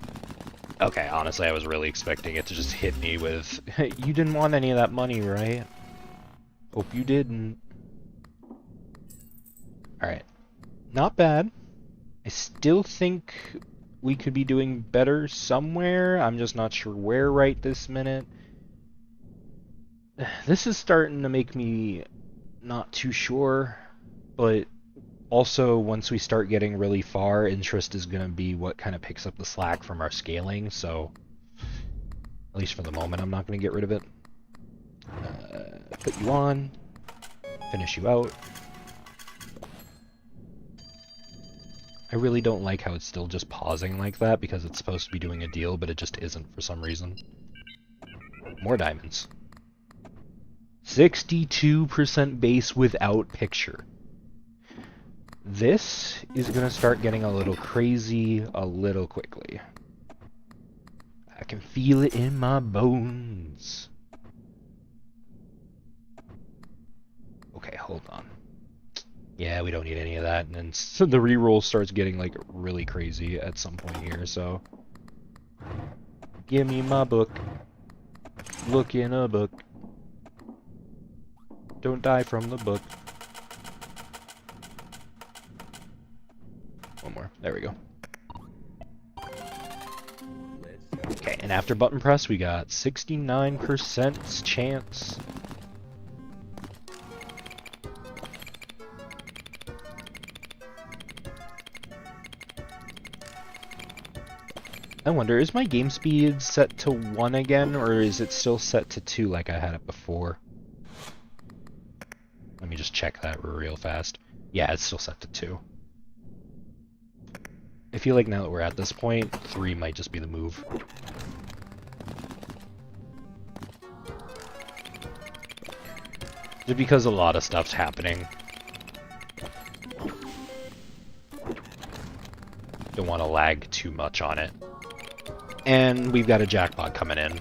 okay, honestly, I was really expecting it to just hit me with, you didn't want any of that money, right? Hope you didn't. Alright. Not bad. I still think we could be doing better somewhere. I'm just not sure where right this minute. This is starting to make me not too sure, but also once we start getting really far, interest is going to be what kind of picks up the slack from our scaling, so at least for the moment I'm not going to get rid of it. Put you on, finish you out. I really don't like how it's still just pausing like that because it's supposed to be doing a deal, but it just isn't for some reason. More diamonds. 62% base without picture. This is going to start getting a little crazy a little quickly. I can feel it in my bones. Okay, hold on. Yeah, we don't need any of that, and then so the reroll starts getting like really crazy at some point here, so give me my book. Look in a book. Don't die from the book. One more. There we go. Okay, and after button press, we got 69% chance. I wonder, is my game speed set to 1 again, or is it still set to 2 like I had it before? Let me just check that real fast. Yeah, it's still set to 2. I feel like now that we're at this point, 3 might just be the move. Just because a lot of stuff's happening. Don't want to lag too much on it. And we've got a jackpot coming in.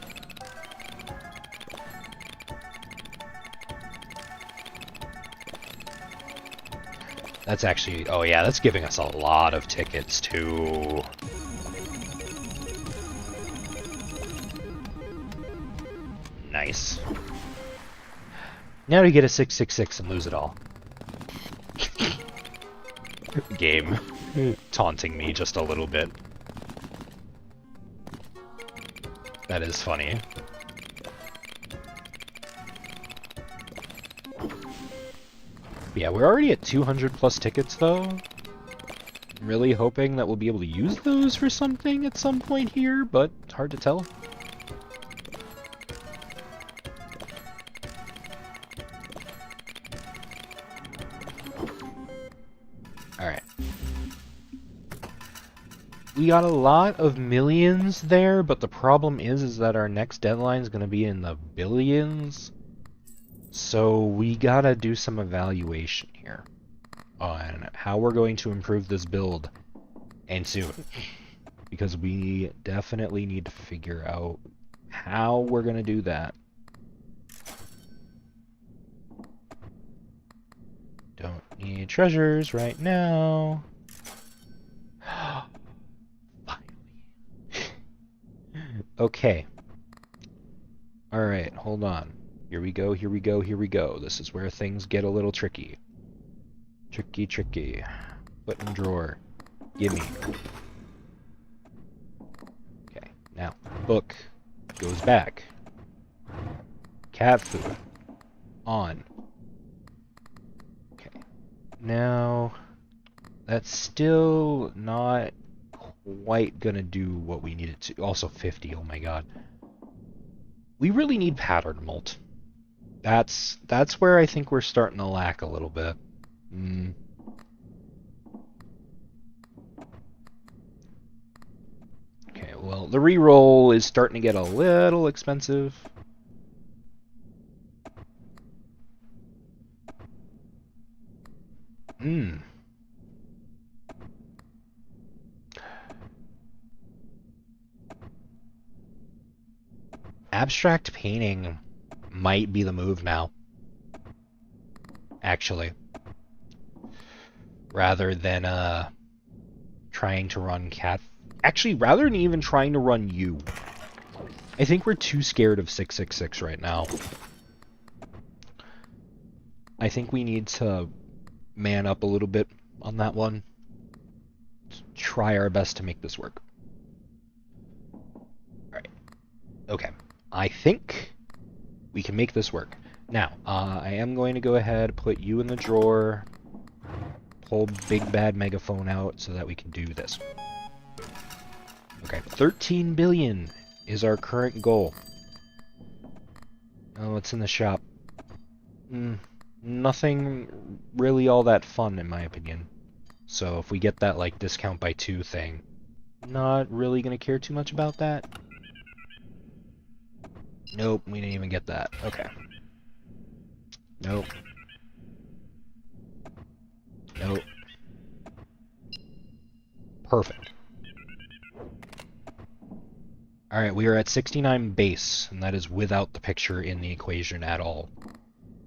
That's actually, oh yeah, that's giving us a lot of tickets too. Nice. Now to get a 666 and lose it all. Game. Taunting me just a little bit. That is funny. Yeah, we're already at 200 plus tickets though. I'm really hoping that we'll be able to use those for something at some point here, but it's hard to tell. Alright. we got a lot of millions there, but the problem is that our next deadline is going to be in the billions. So we gotta do some evaluation here on how we're going to improve this build, and soon. Because we definitely need to figure out how we're gonna do that. Don't need treasures right now. Finally. Okay. Alright, hold on. Here we go, here we go, here we go. This is where things get a little tricky. Tricky, tricky. Foot and drawer. Gimme. Okay, now, book goes back. Cat food. On. Okay. Now, that's still not quite gonna do what we need it to. Also 50, oh my god. We really need pattern molt. That's where I think we're starting to lack a little bit. Okay, well, the reroll is starting to get a little expensive. Abstract painting might be the move now. Actually. Rather than trying to run cat. Actually, rather than even trying to run you. I think we're too scared of 666 right now. I think we need to man up a little bit on that one. Try our best to make this work. Alright. Okay. I think we can make this work. Now, I am going to go ahead, put you in the drawer, pull Big Bad Megaphone out so that we can do this. Okay, 13 billion is our current goal. Oh, what's in the shop? Nothing really all that fun, in my opinion. So if we get that, like, discount by 2 thing, not really gonna care too much about that. Nope, we didn't even get that. Okay. Nope. Nope. Perfect. Alright, we are at 69 base, and that is without the picture in the equation at all.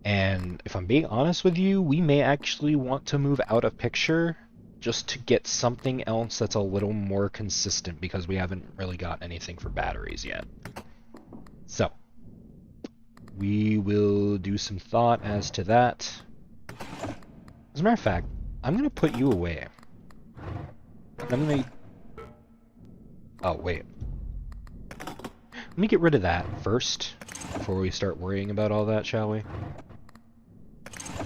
And if I'm being honest with you, we may actually want to move out of picture just to get something else that's a little more consistent, because we haven't really got anything for batteries yet. So, we will do some thought as to that. As a matter of fact, I'm going to put you away. I'm going to... Oh, wait. Let me get rid of that first, before we start worrying about all that, shall we?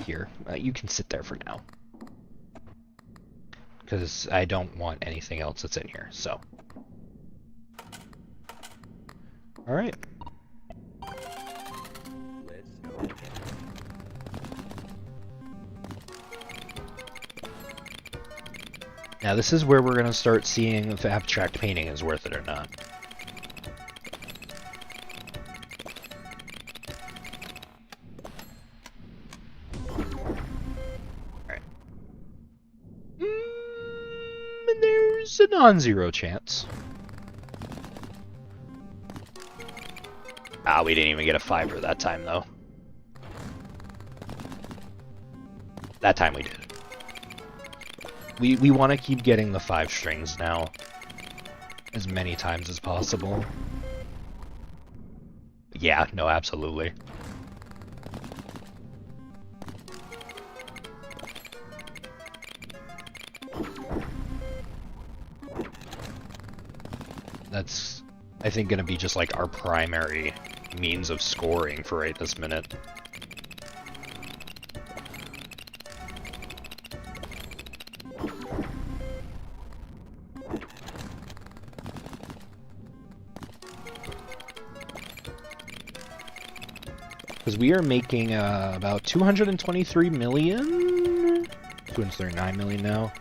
Here, you can sit there for now. Because I don't want anything else that's in here, so. Alright. Now this is where we're going to start seeing if abstract painting is worth it or not. Alright. There's a non-zero chance. Ah, we didn't even get a fiver that time, though. That time we did. We want to keep getting the 5 strings now. As many times as possible. Yeah, no, absolutely. That's, I think, going to be just like our primary means of scoring for right this minute. Because we are making about 223 million? 239 million now.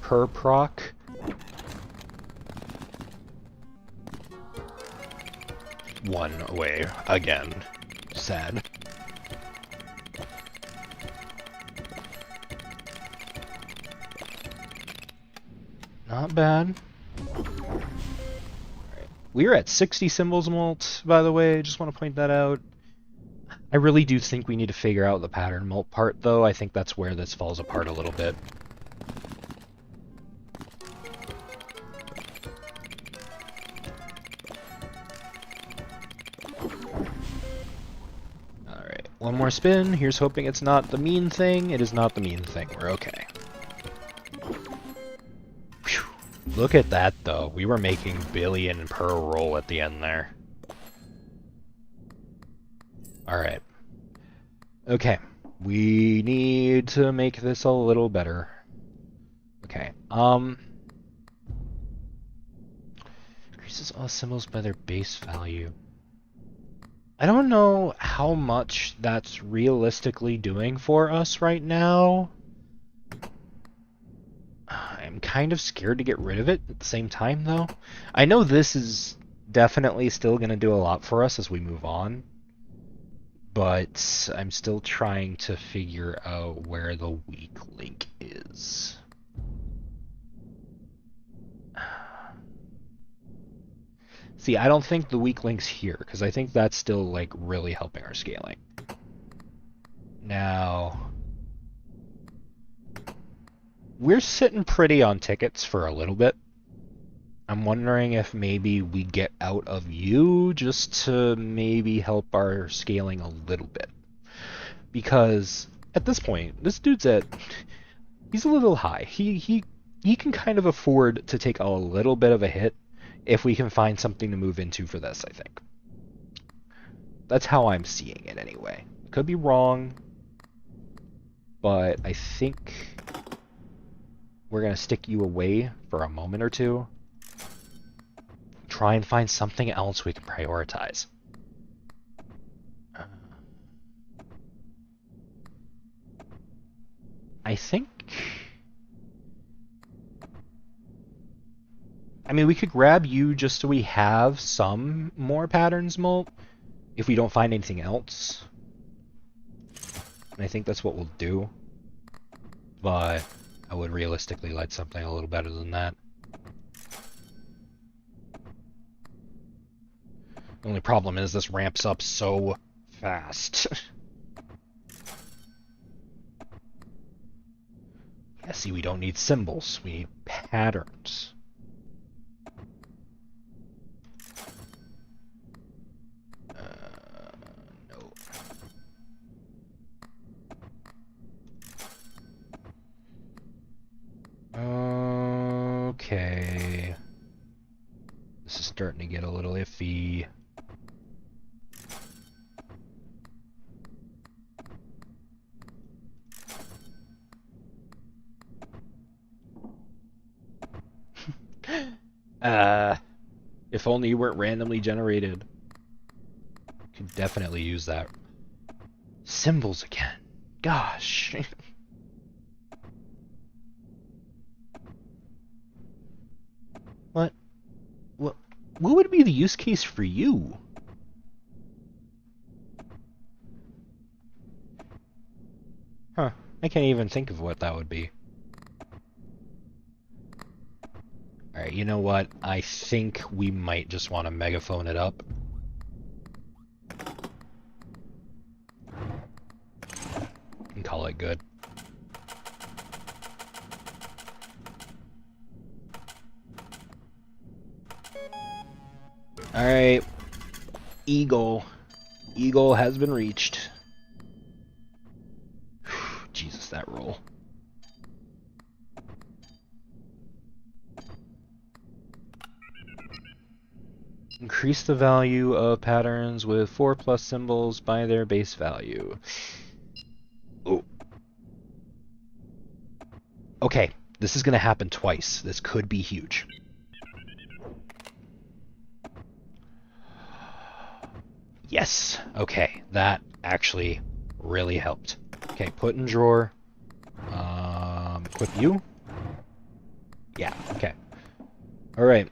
per proc. One away again. Sad. Not bad. We are at 60 symbols molt, by the way. Just want to point that out. I really do think we need to figure out the pattern molt part, though. I think that's where this falls apart a little bit. Alright, one more spin. Here's hoping it's not the mean thing. It is not the mean thing. We're okay. Whew. Look at that, though. We were making billion per roll at the end there. Alright. Okay. We need to make this a little better. Okay. Increases all symbols by their base value. I don't know how much that's realistically doing for us right now. I'm kind of scared to get rid of it at the same time, though. I know this is definitely still going to do a lot for us as we move on. But I'm still trying to figure out where the weak link is. See, I don't think the weak link's here, because I think that's still, like, really helping our scaling. Now, we're sitting pretty on tickets for a little bit. I'm wondering if maybe we get out of you just to maybe help our scaling a little bit. Because at this point, this dude's he's a little high. He can kind of afford to take a little bit of a hit if we can find something to move into for this, I think. That's how I'm seeing it anyway. Could be wrong, but I think we're going to stick you away for a moment or two. Try and find something else we can prioritize. I think... I mean, we could grab you just so we have some more patterns molt if we don't find anything else. And I think that's what we'll do. But I would realistically like something a little better than that. The only problem is this ramps up so fast. Yeah, see, we don't need symbols. We need patterns. No. Okay. This is starting to get a little iffy. If only you weren't randomly generated. Could definitely use that. Symbols again. Gosh. What would be the use case for you? Huh. I can't even think of what that would be. Alright, you know what? I think we might just want to megaphone it up. And call it good. Alright. Eagle. Eagle has been reached. Jesus, that roll. Increase the value of patterns with 4+ symbols by their base value. Oh. Okay, this is going to happen twice. This could be huge. Yes. Okay, that actually really helped. Okay, put in drawer. Equip you. Yeah, okay. Alright.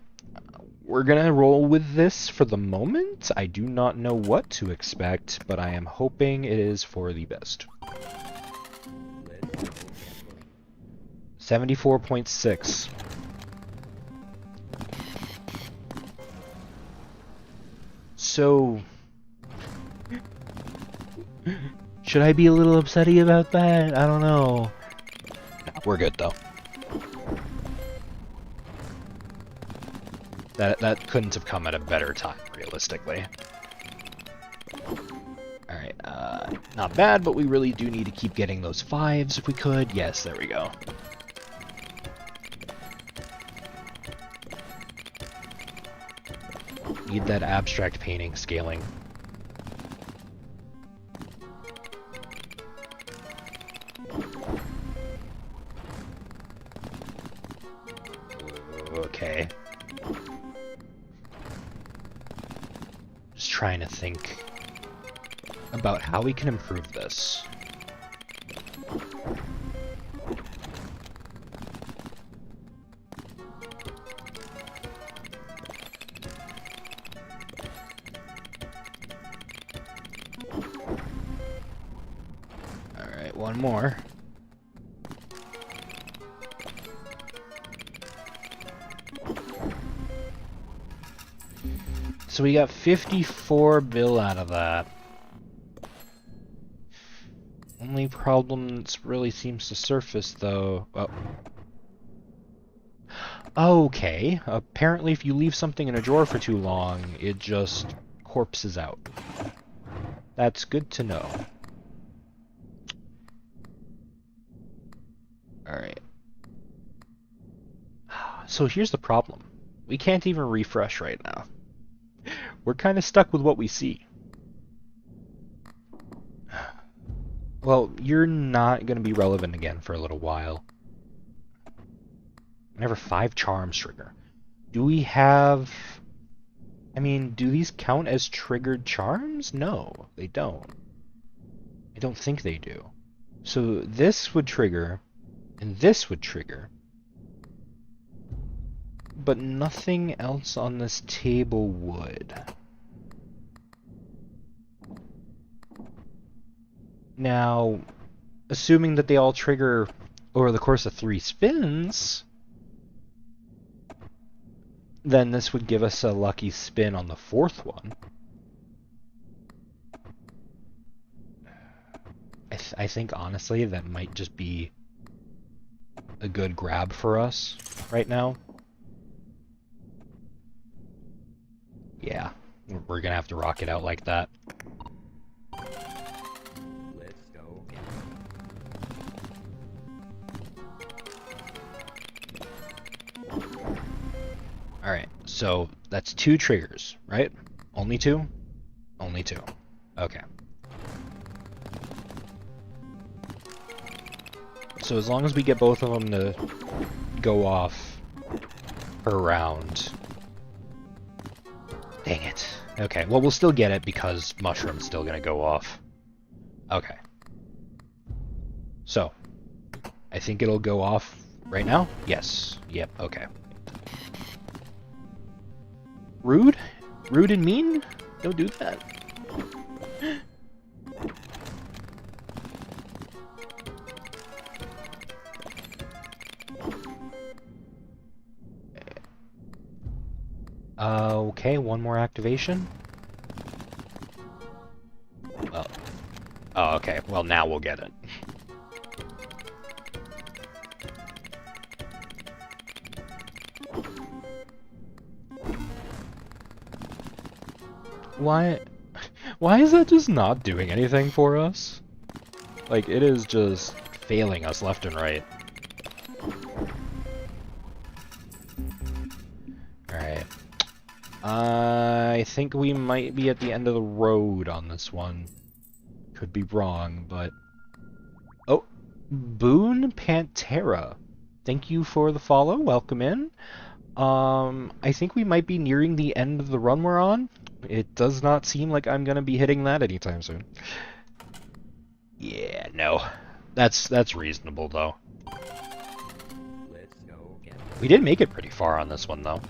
We're gonna roll with this for the moment. I do not know what to expect, but I am hoping it is for the best. Let's go. 74.6. So... should I be a little upsetty about that? I don't know. We're good, though. That couldn't have come at a better time, realistically. Alright, not bad, but we really do need to keep getting those 5s if we could. Yes, there we go. Need that abstract painting scaling. Okay. Just trying to think about how we can improve this. Alright, one more. So we got 54 bill out of that. Only problem that really seems to surface, though... Oh. Okay. Apparently if you leave something in a drawer for too long, it just corpses out. That's good to know. Alright. So here's the problem. We can't even refresh right now. We're kind of stuck with what we see. Well, you're not going to be relevant again for a little while. Whenever 5 charms trigger. Do we have... I mean, do these count as triggered charms? No, they don't. I don't think they do. So this would trigger, and this would trigger. But nothing else on this table would. Now, assuming that they all trigger over the course of 3 spins, then this would give us a lucky spin on the 4th one. I think, honestly, that might just be a good grab for us right now. Yeah, we're gonna have to rock it out like that. Let's go. Alright, so that's 2 triggers, right? Only 2? Only 2. Okay. So as long as we get both of them to go off per round... Dang it. Okay, well we'll still get it because Mushroom's still gonna go off. Okay. So, I think it'll go off right now? Yes. Yep, okay. Rude? Rude and mean? Don't do that. Okay, one more activation. Well, oh, okay. Well, now we'll get it. Why is that just not doing anything for us? Like, it is just failing us left and right. Alright. I think we might be at the end of the road on this one. Could be wrong, but... Oh! Boone Pantera. Thank you for the follow. Welcome in. I think we might be nearing the end of the run we're on. It does not seem like I'm gonna be hitting that anytime soon. Yeah, no. That's reasonable, though. Let's go. We did make it pretty far on this one, though.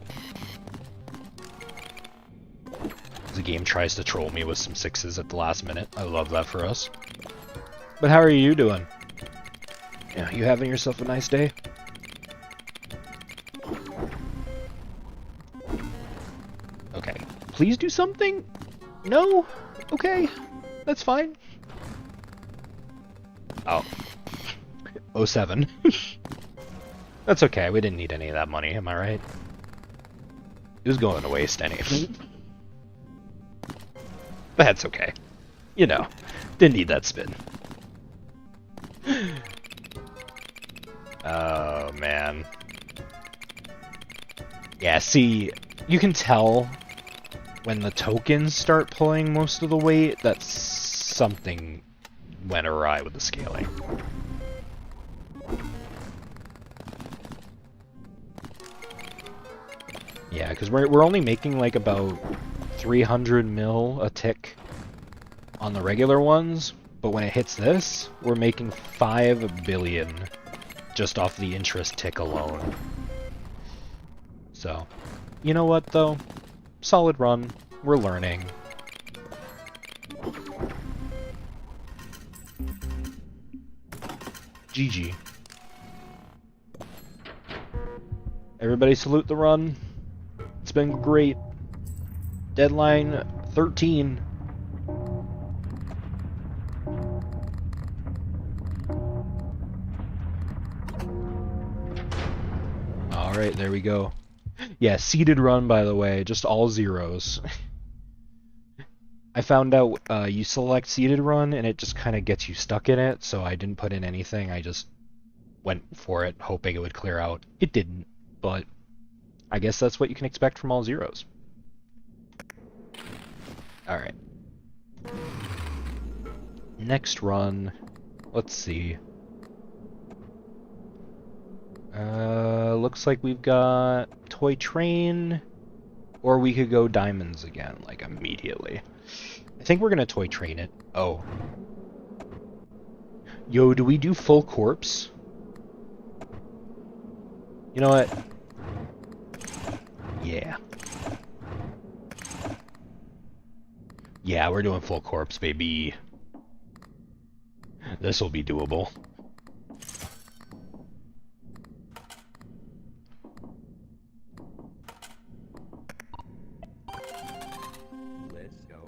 The game tries to troll me with some 6s at the last minute. I love that for us. But how are you doing? Yeah, you having yourself a nice day? Okay. Please do something? No? Okay. That's fine. Oh. 07. That's okay. We didn't need any of that money, am I right? It was going to waste anyway. That's okay. You know, didn't need that spin. Oh, man. Yeah, see, you can tell when the tokens start pulling most of the weight that something went awry with the scaling. Yeah, because we're only making like about 300 mil a tick on the regular ones, but when it hits this, we're making 5 billion just off the interest tick alone. So, you know what though? Solid run. We're learning. GG. Everybody salute the run. It's been great. Deadline 13. Alright, there we go. Yeah, seeded run, by the way, just all zeros. I found out you select seeded run and it just kind of gets you stuck in it, so I didn't put in anything. I just went for it, hoping it would clear out. It didn't, but I guess that's what you can expect from all zeros. Alright. Next run. Let's see. Looks like we've got Toy Train, or we could go Diamonds again, like immediately. I think we're gonna Toy Train it. Oh. Yo, do we do full corpse? You know what? Yeah. Yeah, we're doing full corpse, baby. This will be doable. Let's go.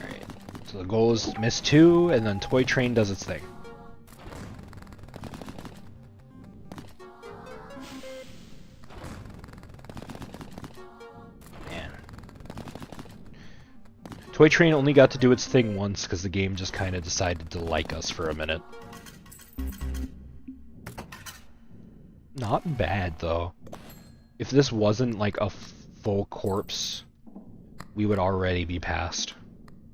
Alright. So the goal is miss 2, and then Toy Train does its thing. Toy Train only got to do its thing once because the game just kind of decided to like us for a minute. Not bad, though. If this wasn't like a full corpse, we would already be past.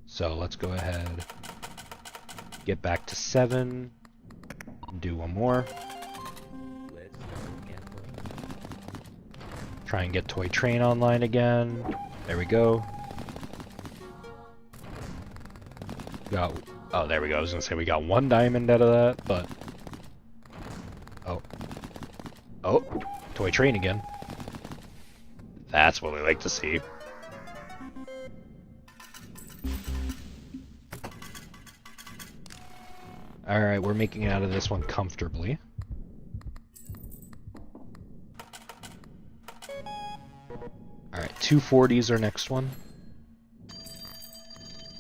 So let's go ahead, get back to 7, do one more. Let's go. Try and get Toy Train online again. There we go. Oh, there we go. I was gonna say we got 1 diamond out of that, but... Oh, Toy Train again. That's what we like to see. Alright, we're making it out of this one comfortably. Alright, 240's our next one.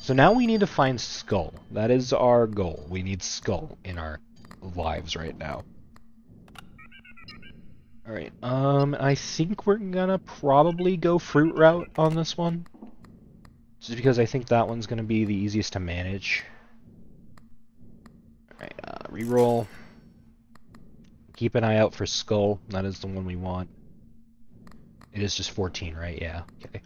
So now we need to find Skull. That is our goal. We need Skull in our lives right now. Alright, I think we're gonna probably go Fruit route on this one. Just because I think that one's gonna be the easiest to manage. Alright, reroll. Keep an eye out for Skull. That is the one we want. It is just 14, right? Yeah, okay.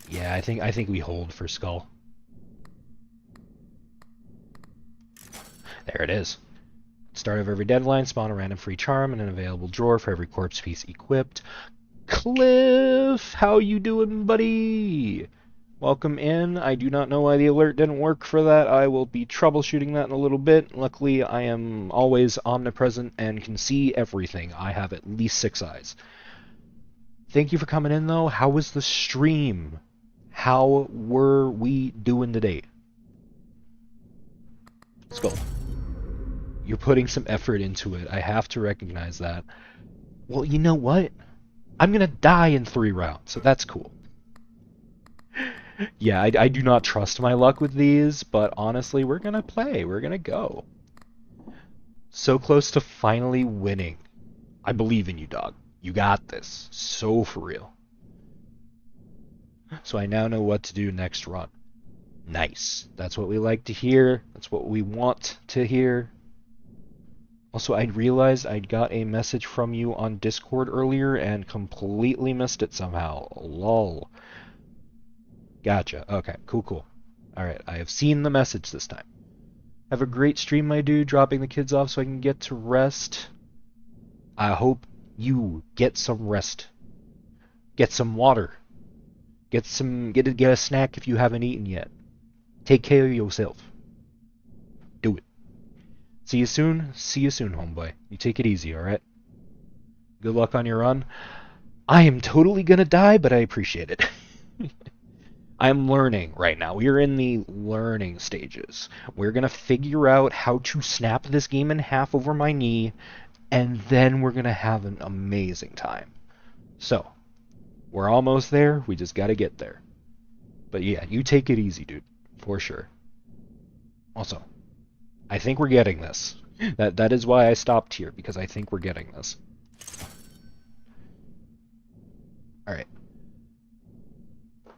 Yeah, I think we hold for Skull. There it is. Start of every deadline, spawn a random free charm and an available drawer for every corpse piece equipped. Cliff, how you doing, buddy? Welcome in. I do not know why the alert didn't work for that. I will be troubleshooting that in a little bit. Luckily, I am always omnipresent and can see everything. I have at least 6 eyes. Thank you for coming in, though. How was the stream? How were we doing today? Let's go. You're putting some effort into it. I have to recognize that. Well, you know what? I'm gonna die in 3 rounds, so that's cool. Yeah, I do not trust my luck with these, but honestly, we're gonna play. We're gonna go. So close to finally winning. I believe in you, dog. You got this. So for real. So I now know what to do next run. Nice. That's what we like to hear. That's what we want to hear. Also, I realized I'd got a message from you on Discord earlier and completely missed it somehow. Lol. Gotcha. Okay, cool. Alright, I have seen the message this time. Have a great stream, my dude, dropping the kids off so I can get to rest. I hope you get some rest. Get some water. Get a snack if you haven't eaten yet. Take care of yourself. Do it. See you soon, homeboy. You take it easy, alright? Good luck on your run. I am totally gonna die, but I appreciate it. I'm learning right now. We are in the learning stages. We're gonna figure out how to snap this game in half over my knee, and then we're gonna have an amazing time. So, we're almost there. We just gotta get there. But yeah, you take it easy, dude. For sure. Also, I think we're getting this. That is why I stopped here, because I think we're getting this. Alright.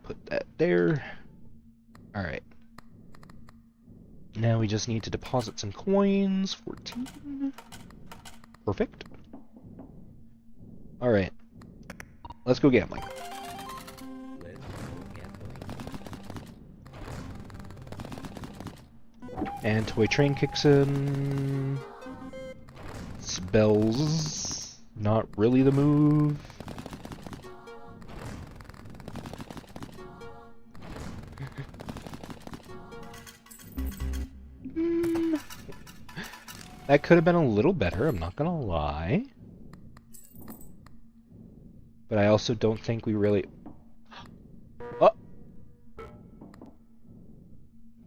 Put that there. Alright. Now we just need to deposit some coins. 14. Perfect. Alright. Let's go gambling. And Toy Train kicks in. Spells. Not really the move. That could have been a little better, I'm not gonna lie. But I also don't think we really...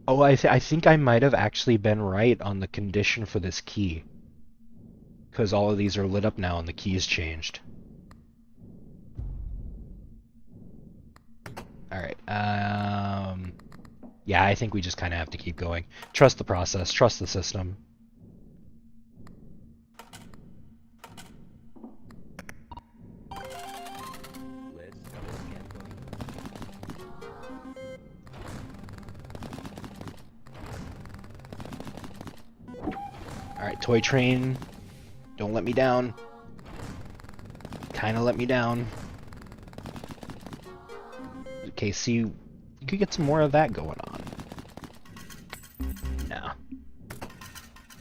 Oh, I think I might have actually been right on the condition for this key. Because all of these are lit up now and the key's changed. Alright, yeah, I think we just kind of have to keep going. Trust the process, trust the system. Alright, Toy Train. Don't let me down. Kinda let me down. Okay, see, you could get some more of that going on. No.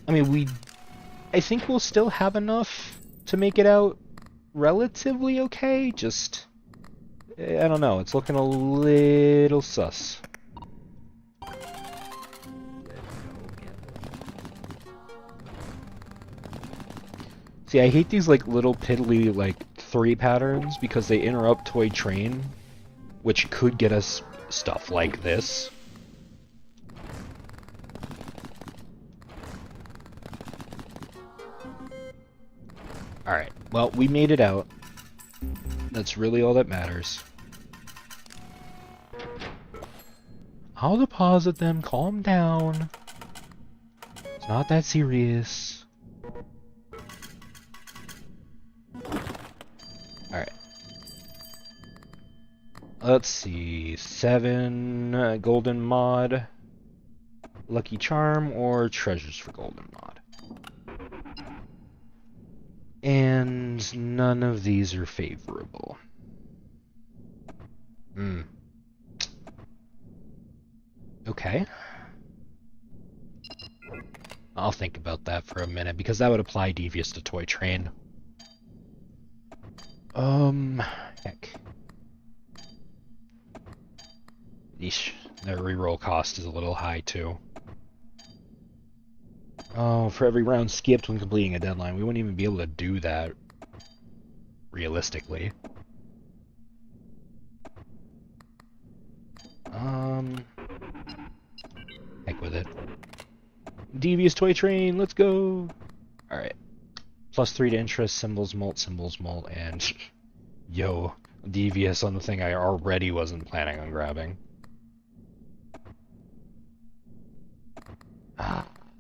I mean, I think we'll still have enough to make it out relatively okay, just... I don't know, it's looking a little sus. See, I hate these like little piddly like 3 patterns because they interrupt Toy Train, which could get us stuff like this. Alright, well, we made it out. That's really all that matters. I'll deposit them, calm down. It's not that serious. Alright. Let's see. 7 golden mod, lucky charm, or treasures for golden mod. And none of these are favorable. Okay. I'll think about that for a minute, because that would apply Devious to Toy Train. Heck. Eesh, that reroll cost is a little high too. Oh, for every round skipped when completing a deadline, we wouldn't even be able to do that realistically. Heck with it. Devious toy train, let's go! Alright. +3 to interest, symbols molt, and yo, devious on the thing I already wasn't planning on grabbing.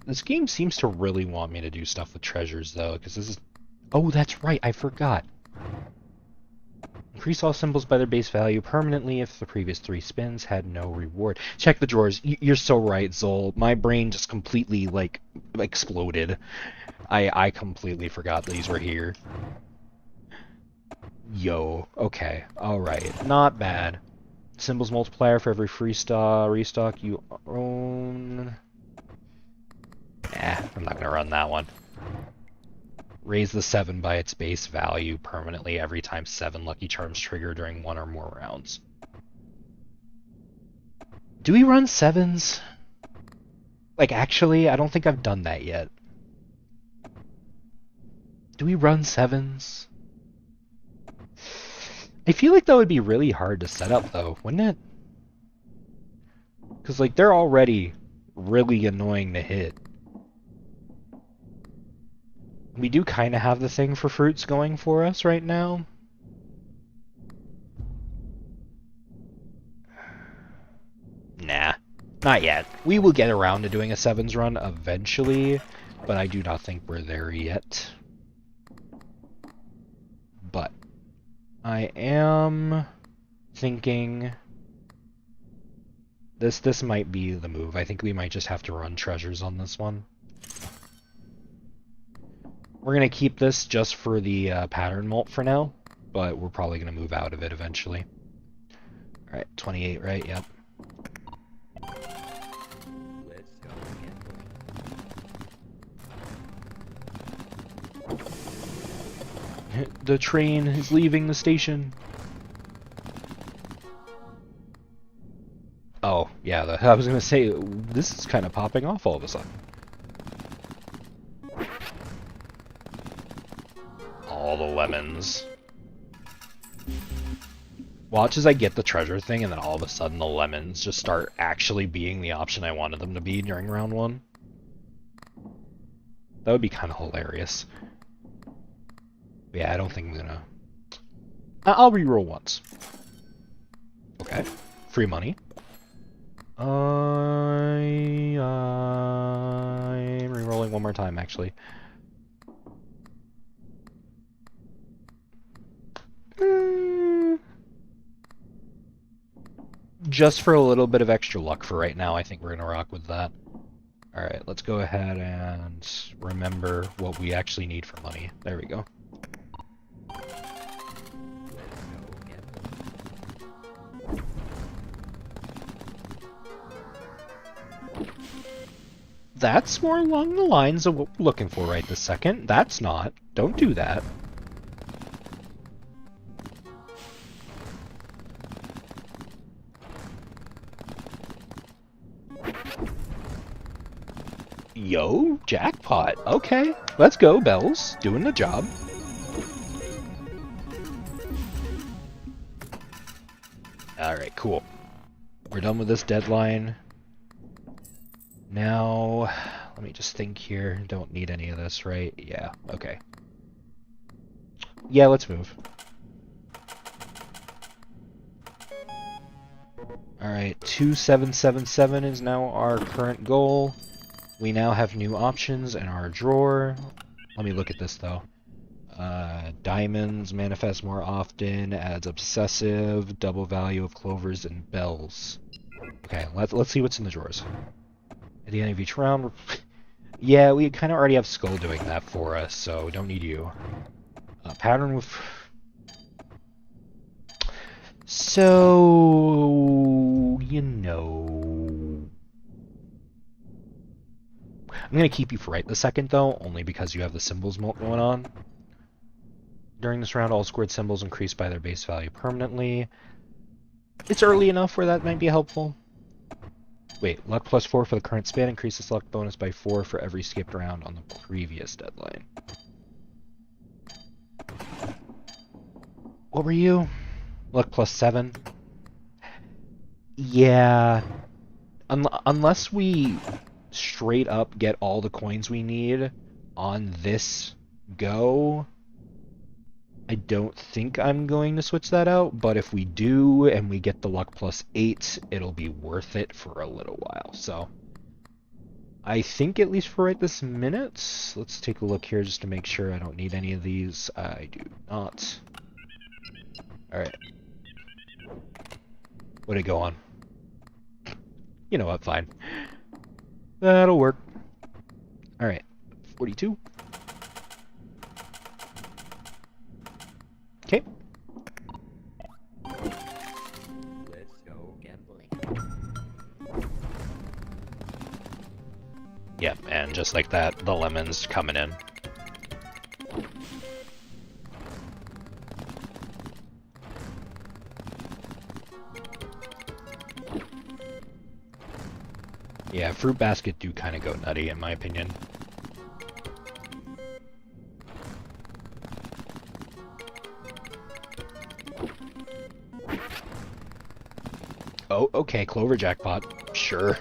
This game seems to really want me to do stuff with treasures though, because this is... Oh, that's right, I forgot. Increase all symbols by their base value permanently if the previous 3 spins had no reward. Check the drawers. You're so right, Zol. My brain just completely, like, exploded. I completely forgot these were here. Yo, okay, alright. Not bad. Symbols multiplier for every restock you own. I'm not gonna run that one. Raise the 7 by its base value permanently every time 7 lucky charms trigger during 1 or more rounds. Do we run 7s? Like, actually, I don't think I've done that yet. Do we run 7s? I feel like that would be really hard to set up, though, wouldn't it? Because, like, they're already really annoying to hit. We do kind of have the thing for fruits going for us right now. Nah, not yet. We will get around to doing a 7s run eventually, but I do not think we're there yet. But I am thinking this might be the move. I think we might just have to run treasures on this one. We're going to keep this just for the pattern molt for now, but we're probably going to move out of it eventually. Alright, 28, right? Yep. Let's go gambling. The train is leaving the station. Oh, yeah, I was going to say, this is kind of popping off all of a sudden. All the lemons. Watch as I get the treasure thing, and then all of a sudden the lemons just start actually being the option I wanted them to be during round 1. That would be kind of hilarious. But yeah, I don't think I'm gonna... I'll reroll once. Okay. Free money. I'm rerolling one more time, actually. Just for a little bit of extra luck for right now, I think we're going to rock with that. Alright, let's go ahead and remember what we actually need for money. There we go. That's more along the lines of what we're looking for right this second. That's not. Don't do that. Yo, jackpot. Okay, let's go, Bells. Doing the job. Alright, cool. We're done with this deadline. Now, let me just think here. Don't need any of this, right? Yeah, okay. Yeah, let's move. Alright, 2777 is now our current goal. We now have new options in our drawer. Let me look at this, though. Diamonds manifest more often, adds obsessive, double value of clovers and bells. Okay, let's see what's in the drawers. At the end of each round... Yeah, we kind of already have Skull doing that for us, so we don't need you. Pattern with... So... You know... I'm going to keep you for right this second, though, only because you have the symbols molt going on. During this round, all scored symbols increase by their base value permanently. It's early enough where that might be helpful. Wait, luck plus 4 for the current spin increases luck bonus by 4 for every skipped round on the previous deadline. What were you? Luck plus 7? Yeah. Unless we straight up get all the coins we need on this go, I don't think I'm going to switch that out, but if we do and we get the luck plus 8, it'll be worth it for a little while. So I think at least for right this minute, let's take a look here just to make sure I don't need any of these. I do not. Alright. What did it go on? You know what, fine. That'll work. Alright, 42. Okay. Let's go gambling. Yep, and just like that, the lemon's coming in. Yeah, Fruit Basket do kind of go nutty, in my opinion. Oh, okay, Clover Jackpot. Sure.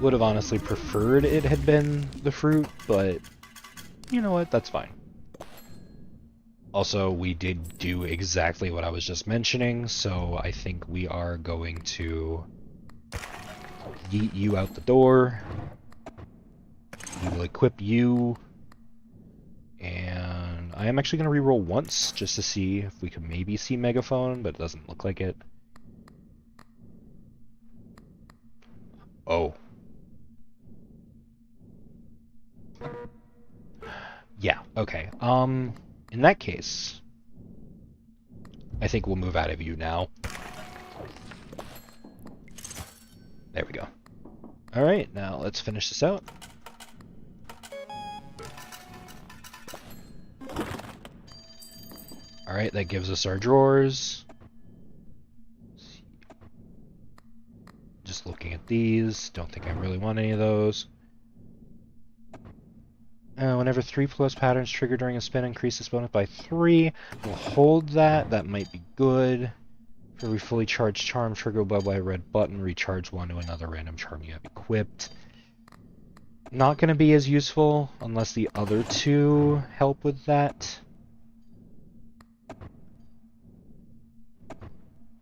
Would have honestly preferred it had been the fruit, but you know what, that's fine. Also, we did do exactly what I was just mentioning, so I think we are going to yeet you out the door. We will equip you, and I am actually going to reroll once just to see if we can maybe see Megaphone, but it doesn't look like it. Oh. Yeah, okay. In that case, I think we'll move out of you now. There we go. Alright, now let's finish this out. Alright, that gives us our drawers. Just looking at these, don't think I really want any of those. Whenever 3 plus patterns trigger during a spin, increase this bonus by 3. We'll hold that. That might be good. For every fully charged charm, trigger above by a red button, recharge 1 to another random charm you have equipped. Not going to be as useful unless the other two help with that.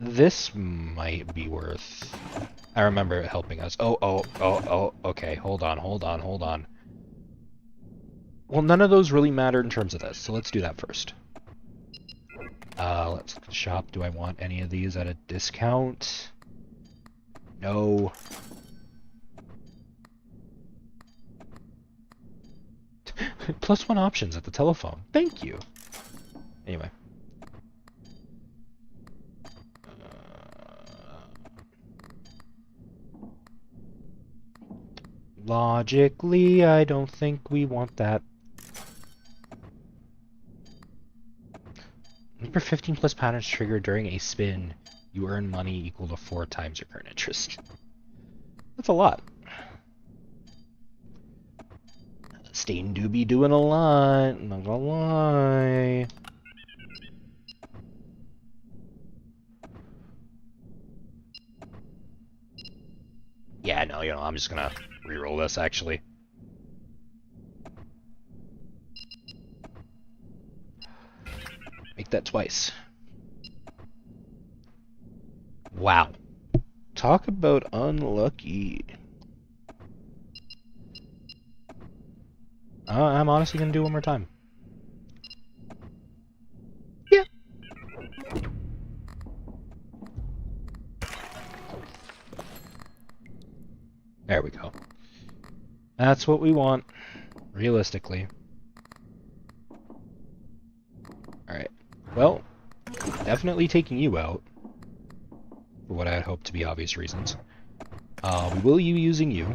This might be worth... I remember it helping us. Oh, okay, hold on. Well, none of those really matter in terms of this, so let's do that first. Let's look at the shop. Do I want any of these at a discount? No. +1 options at the telephone. Thank you. Anyway. Logically, I don't think we want that. For 15 plus patterns triggered during a spin, you earn money equal to 4 times your current interest. That's a lot. Stain do be doing a lot, not gonna lie. Yeah, no, I'm just gonna reroll this, actually. Make that twice. Wow. Talk about unlucky. I'm honestly gonna do one more time. Yeah. There we go. That's what we want, realistically. Alright. Well, definitely taking you out. For what I had hoped to be obvious reasons. We will be using you.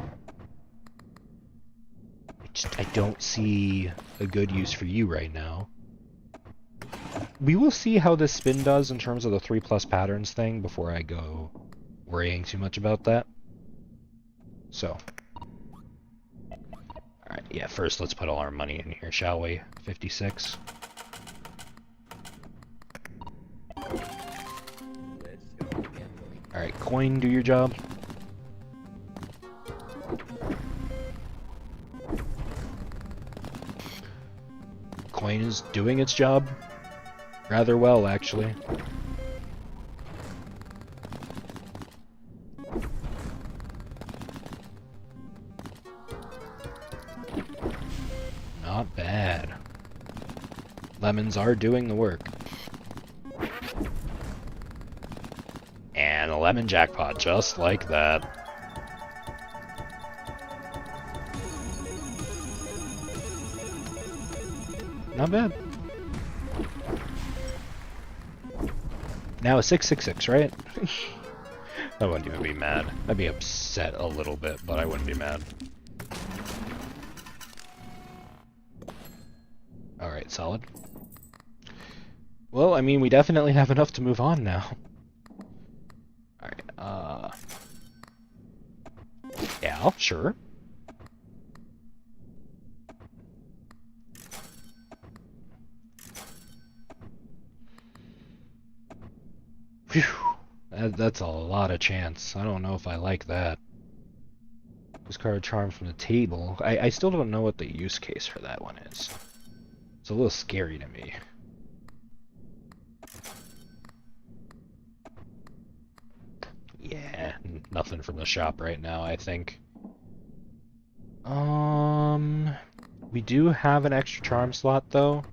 I don't see a good use for you right now. We will see how this spin does in terms of the 3+ patterns thing before I go worrying too much about that. So. Alright, yeah, first let's put all our money in here, shall we? 56. Let's go gambling. Alright, coin, do your job. Coin is doing its job rather well, actually. Not bad. Lemons are doing the work. And a lemon jackpot, just like that. Not bad. Now a 666, right? I wouldn't even be mad. I'd be upset a little bit, but I wouldn't be mad. Alright, solid. Well, I mean, we definitely have enough to move on now. Alright, yeah, sure. Phew. That's a lot of chance. I don't know if I like that. Discard a charm from the table. I still don't know what the use case for that one is. It's a little scary to me. Yeah, nothing from the shop right now, I think. We do have an extra charm slot, though.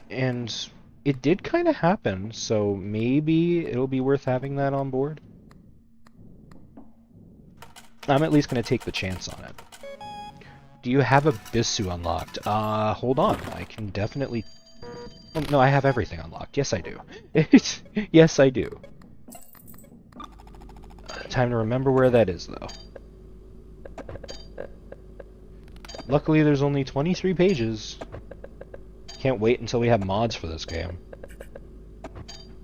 And it did kind of happen, so maybe it'll be worth having that on board. I'm at least going to take the chance on it. Do you have a Bisu unlocked? Hold on. I can definitely... Oh, no, I have everything unlocked. Yes, I do. Yes, I do. Time to remember where that is, though. Luckily, there's only 23 pages. Can't wait until we have mods for this game.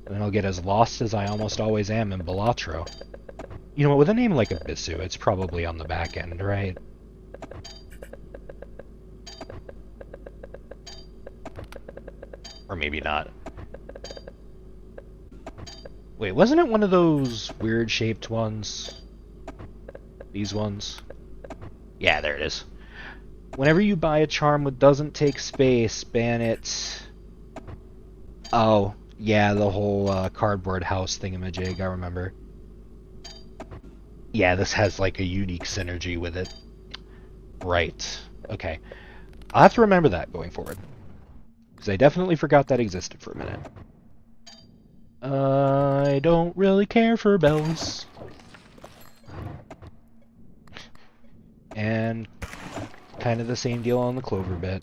And then I'll get as lost as I almost always am in Balatro. You know what, with a name like Abisu, it's probably on the back end, right? Or maybe not. Wait, wasn't it one of those weird-shaped ones? These ones? Yeah, there it is. Whenever you buy a charm that doesn't take space, ban it... Oh, yeah, the whole cardboard house thingamajig, I remember. Yeah, this has like a unique synergy with it. Right. Okay. I'll have to remember that going forward. Because I definitely forgot that existed for a minute. I don't really care for bells. And kind of the same deal on the clover bit.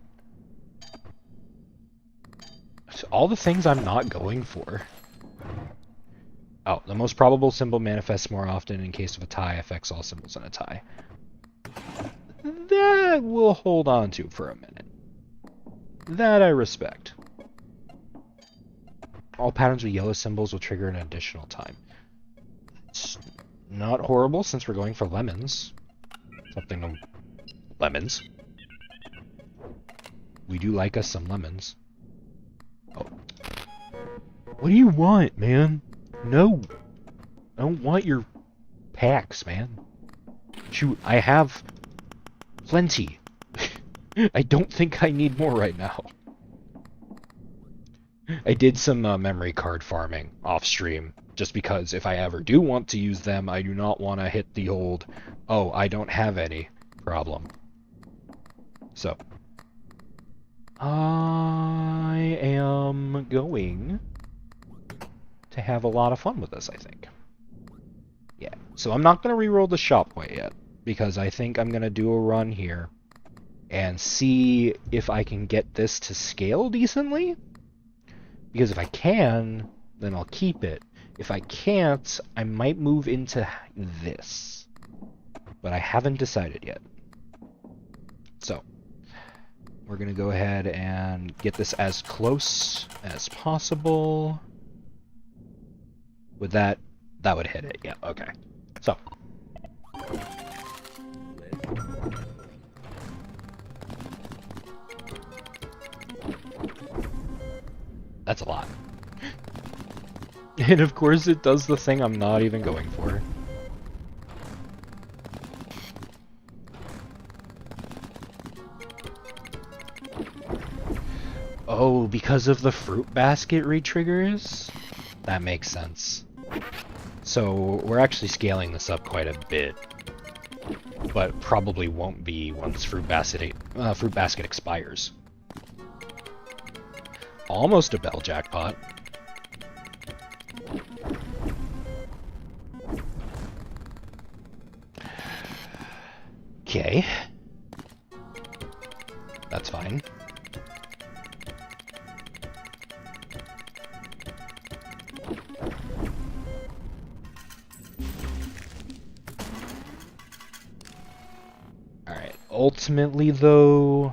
So all the things I'm not going for. Oh, the most probable symbol manifests more often in case of a tie, affects all symbols in a tie. That we'll hold on to for a minute. That I respect. All patterns with yellow symbols will trigger an additional time. It's not horrible since we're going for lemons. Something to... Lemons. We do like us some lemons. Oh. What do you want, man? No. I don't want your packs, man. Shoot, I have plenty. I don't think I need more right now. I did some memory card farming off stream, just because if I ever do want to use them, I do not want to hit the old, oh, I don't have any problem. So, I am going to have a lot of fun with this, I think. Yeah, so I'm not going to re-roll the shop quite yet, because I think I'm going to do a run here and see if I can get this to scale decently. Because if I can, then I'll keep it. If I can't, I might move into this. But I haven't decided yet. So, We're going to go ahead and get this as close as possible. With that, that would hit it. Yeah, okay. So. That's a lot. And of course it does the thing I'm not even going for. Oh, because of the fruit basket retriggers? That makes sense. So we're actually scaling this up quite a bit. But probably won't be once fruit basket expires. Almost a bell jackpot. Okay. That's fine. Alright, ultimately though...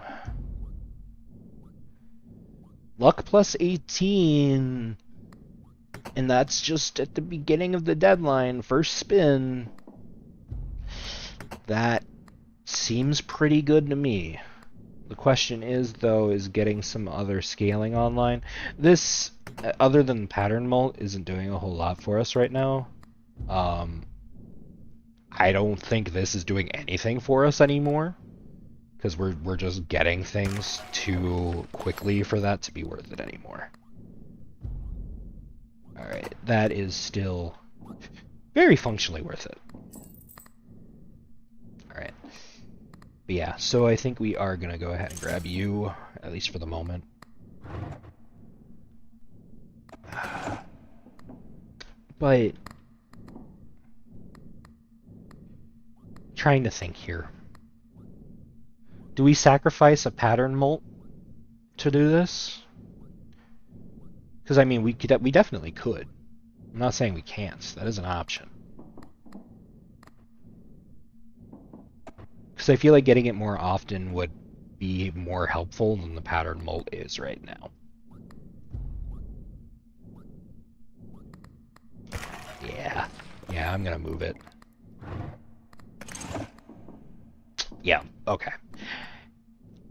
Luck plus 18... And that's just at the beginning of the deadline, first spin. That seems pretty good to me. The question is, though, is getting some other scaling online. This, other than pattern mult, isn't doing a whole lot for us right now. I don't think this is doing anything for us anymore. Because we're just getting things too quickly for that to be worth it anymore. Alright, that is still very functionally worth it. Alright. But yeah, so I think we are going to go ahead and grab you, at least for the moment. But... trying to think here. Do we sacrifice a pattern molt to do this? Because, I mean, we definitely could. I'm not saying we can't. That is an option. Because I feel like getting it more often would be more helpful than the pattern molt is right now. Yeah. Yeah, I'm going to move it. Yeah, okay.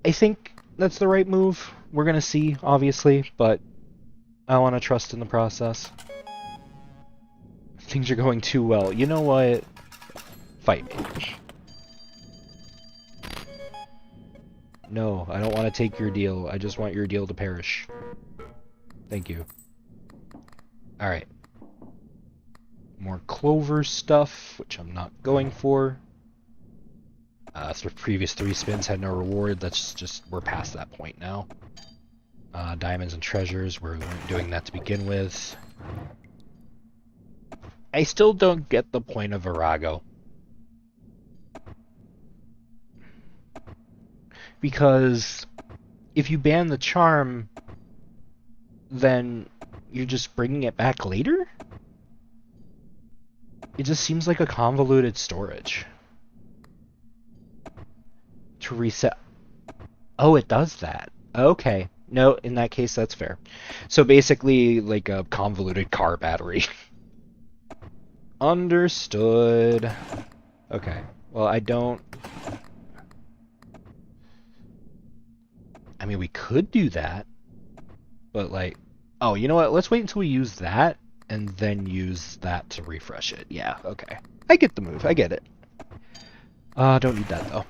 I think that's the right move. We're going to see, obviously, but I want to trust in the process. Things are going too well. You know what? Fight me. No, I don't want to take your deal. I just want your deal to perish. Thank you. Alright. More clover stuff, which I'm not going for. The previous 3 spins had no reward. That's just, we're past that point now. Diamonds and treasures, we weren't doing that to begin with. I still don't get the point of Virago. Because if you ban the charm, then you're just bringing it back later? It just seems like a convoluted storage. To reset. Oh, it does that. Okay. No, in that case, that's fair. So basically, like a convoluted car battery. Understood. Okay. Well, I don't... I mean, we could do that. But, like... Oh, you know what? Let's wait until we use that, and then use that to refresh it. Yeah, okay. I get the move. I get it. Don't need that, though.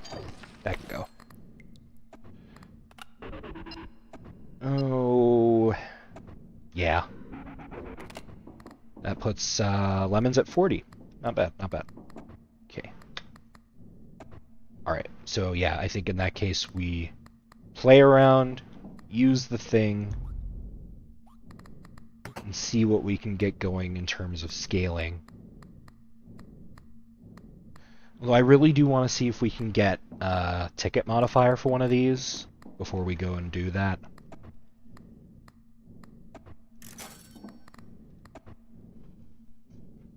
That can go. Oh... Yeah. That puts lemons at 40. Not bad, not bad. Okay. Alright, so yeah, I think in that case we play around, use the thing, and see what we can get going in terms of scaling. Although I really do want to see if we can get a ticket modifier for one of these before we go and do that.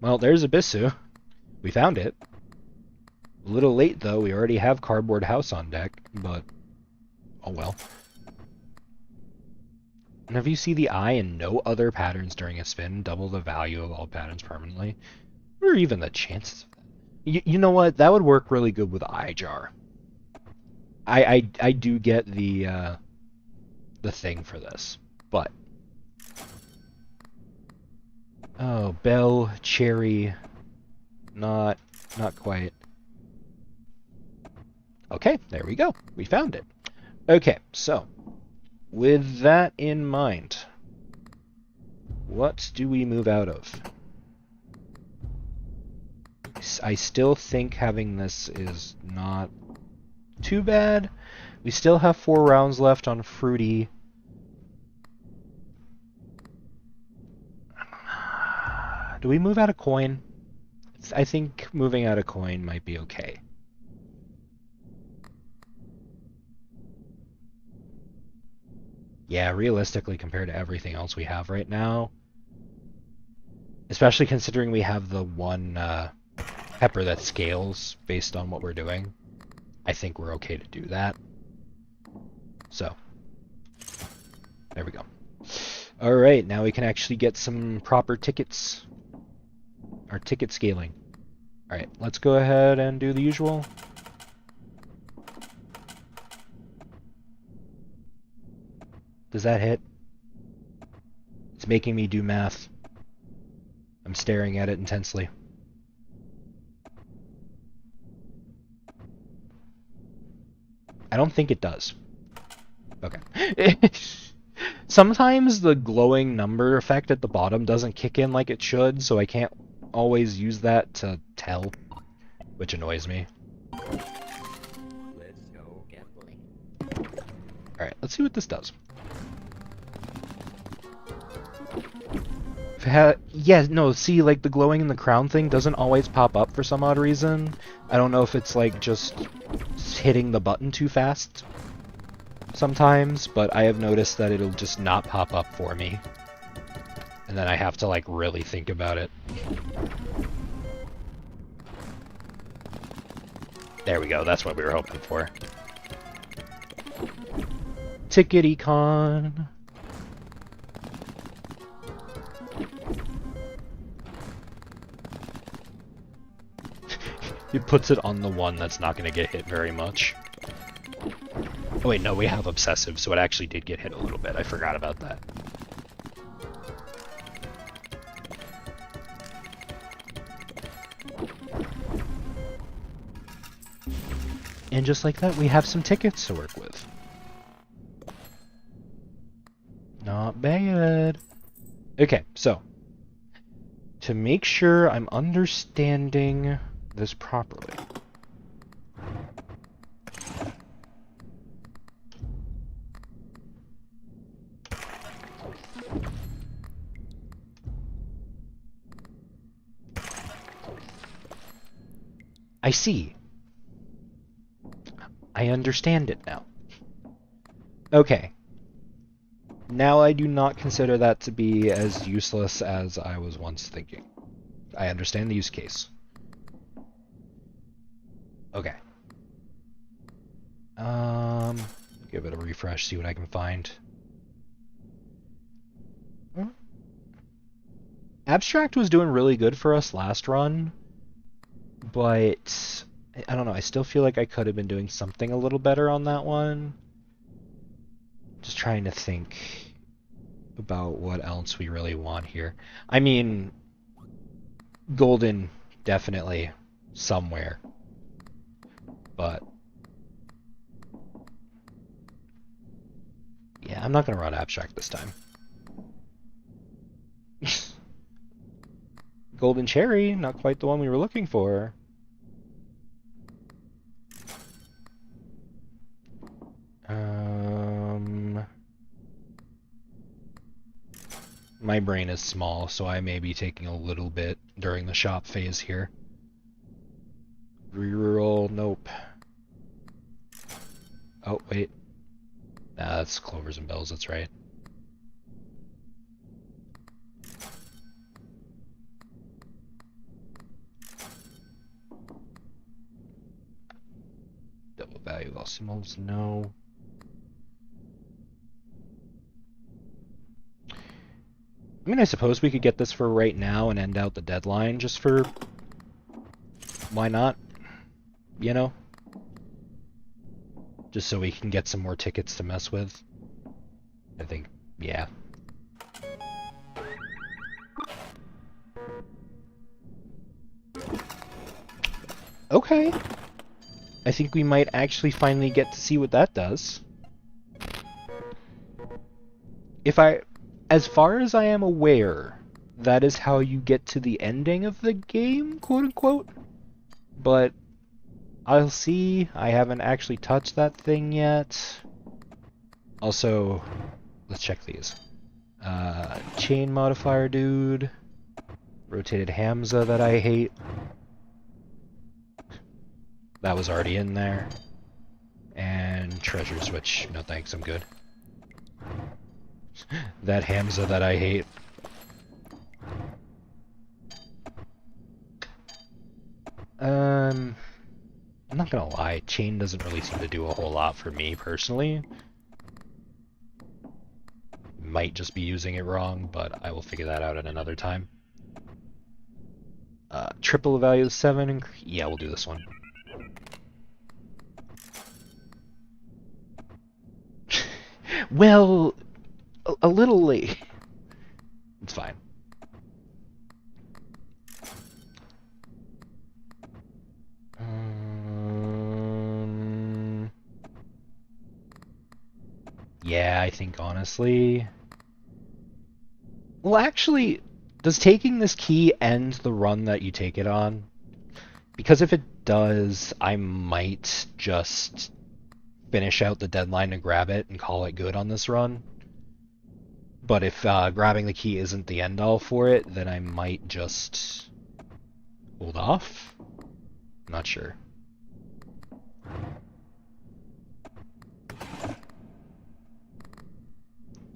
Well, there's Abyssu. We found it. A little late, though. We already have Cardboard House on deck, but Oh well. Whenever you see the eye and no other patterns during a spin, double the value of all patterns permanently. Or even the chances of that. You know what? That would work really good with eye jar. I do get the thing for this, but oh, bell, cherry, not quite. Okay, there we go. We found it. Okay, so with that in mind, what do we move out of? I still think having this is not too bad. We still have 4 rounds left on Fruity. Do we move out a coin? I think moving out a coin might be okay. Yeah, realistically, compared to everything else we have right now, especially considering we have the one pepper that scales based on what we're doing, I think we're okay to do that. So, there we go. Alright, now we can actually get some proper tickets. Our ticket scaling. Alright, let's go ahead and do the usual. Does that hit? It's making me do math. I'm staring at it intensely. I don't think it does. Okay. Sometimes the glowing number effect at the bottom doesn't kick in like it should, so I can't always use that to tell, which annoys me. Let's go gambling. Alright, let's see what this does. Yeah, no, see, like, the glowing in the crown thing doesn't always pop up for some odd reason. I don't know if it's, like, just hitting the button too fast sometimes, but I have noticed that it'll just not pop up for me. And then I have to, like, really think about it. There we go, that's what we were hoping for. Ticket econ. It puts it on the one that's not going to get hit very much. Oh wait, no, we have Obsessive, so it actually did get hit a little bit. I forgot about that. And just like that, we have some tickets to work with. Not bad. Okay, so to make sure I'm understanding this properly. I see. I understand it now. Okay. Now I do not consider that to be as useless as I was once thinking. I understand the use case. Okay. Give it a refresh, see what I can find. Abstract was doing really good for us last run, but I don't know, I still feel like I could have been doing something a little better on that one. Just trying to think about what else we really want here. I mean, golden, definitely somewhere. But yeah, I'm not going to run abstract this time. Golden cherry, not quite the one we were looking for. My brain is small, so I may be taking a little bit during the shop phase here. Reroll, nope. Oh, wait. Nah, that's clovers and bells, that's right. Double value of all symbols, no. I mean, I suppose we could get this for right now and end out the deadline just for... Why not? You know? Just so we can get some more tickets to mess with. I think, yeah. Okay. I think we might actually finally get to see what that does. As far as I am aware, that is how you get to the ending of the game, quote unquote. But I'll see. I haven't actually touched that thing yet. Also, let's check these. Chain modifier dude. Rotated Hamza that I hate. That was already in there. And treasure switch. No thanks, I'm good. That Hamza that I hate. I'm not gonna lie, chain doesn't really seem to do a whole lot for me personally. Might just be using it wrong, but I will figure that out at another time. Triple value 7, yeah, we'll do this one. Well, a little late. It's fine. Yeah, I think honestly... Well, actually, does taking this key end the run that you take it on? Because if it does, I might just finish out the deadline and grab it and call it good on this run. But if grabbing the key isn't the end-all for it, then I might just hold off? I'm not sure.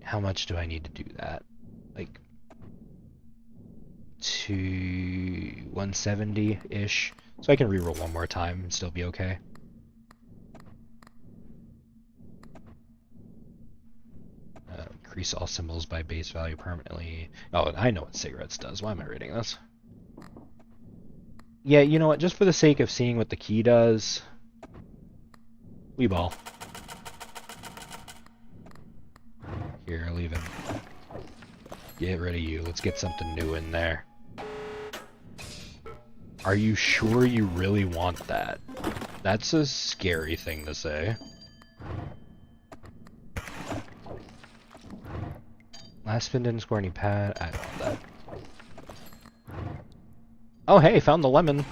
How much do I need to do that? Like, to 170-ish. So I can reroll one more time and still be okay. Increase all symbols by base value permanently. Oh, I know what cigarettes does. Why am I reading this? Yeah, you know what? Just for the sake of seeing what the key does, we ball. Here, leave it. Get rid of you. Let's get something new in there. Are you sure you really want that? That's a scary thing to say. Last spin didn't score any pad. I don't want that. Oh hey, found the lemon.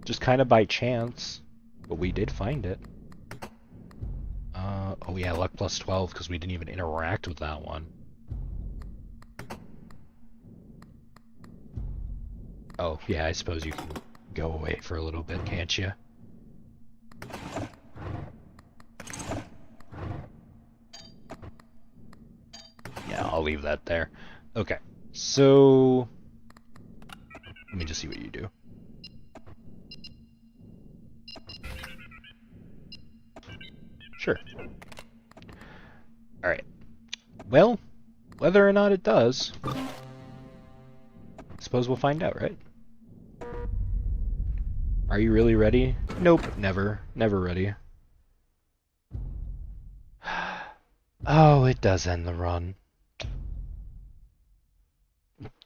Just kind of by chance. But we did find it. Oh yeah, luck plus 12 because we didn't even interact with that one. Oh yeah, I suppose you can go away for a little bit, can't you? Yeah, I'll leave that there. Okay, so let me just see what you do. Sure. Alright. Well, whether or not it does, I suppose we'll find out, right? Are you really ready? Nope, never. Never ready. Oh, it does end the run.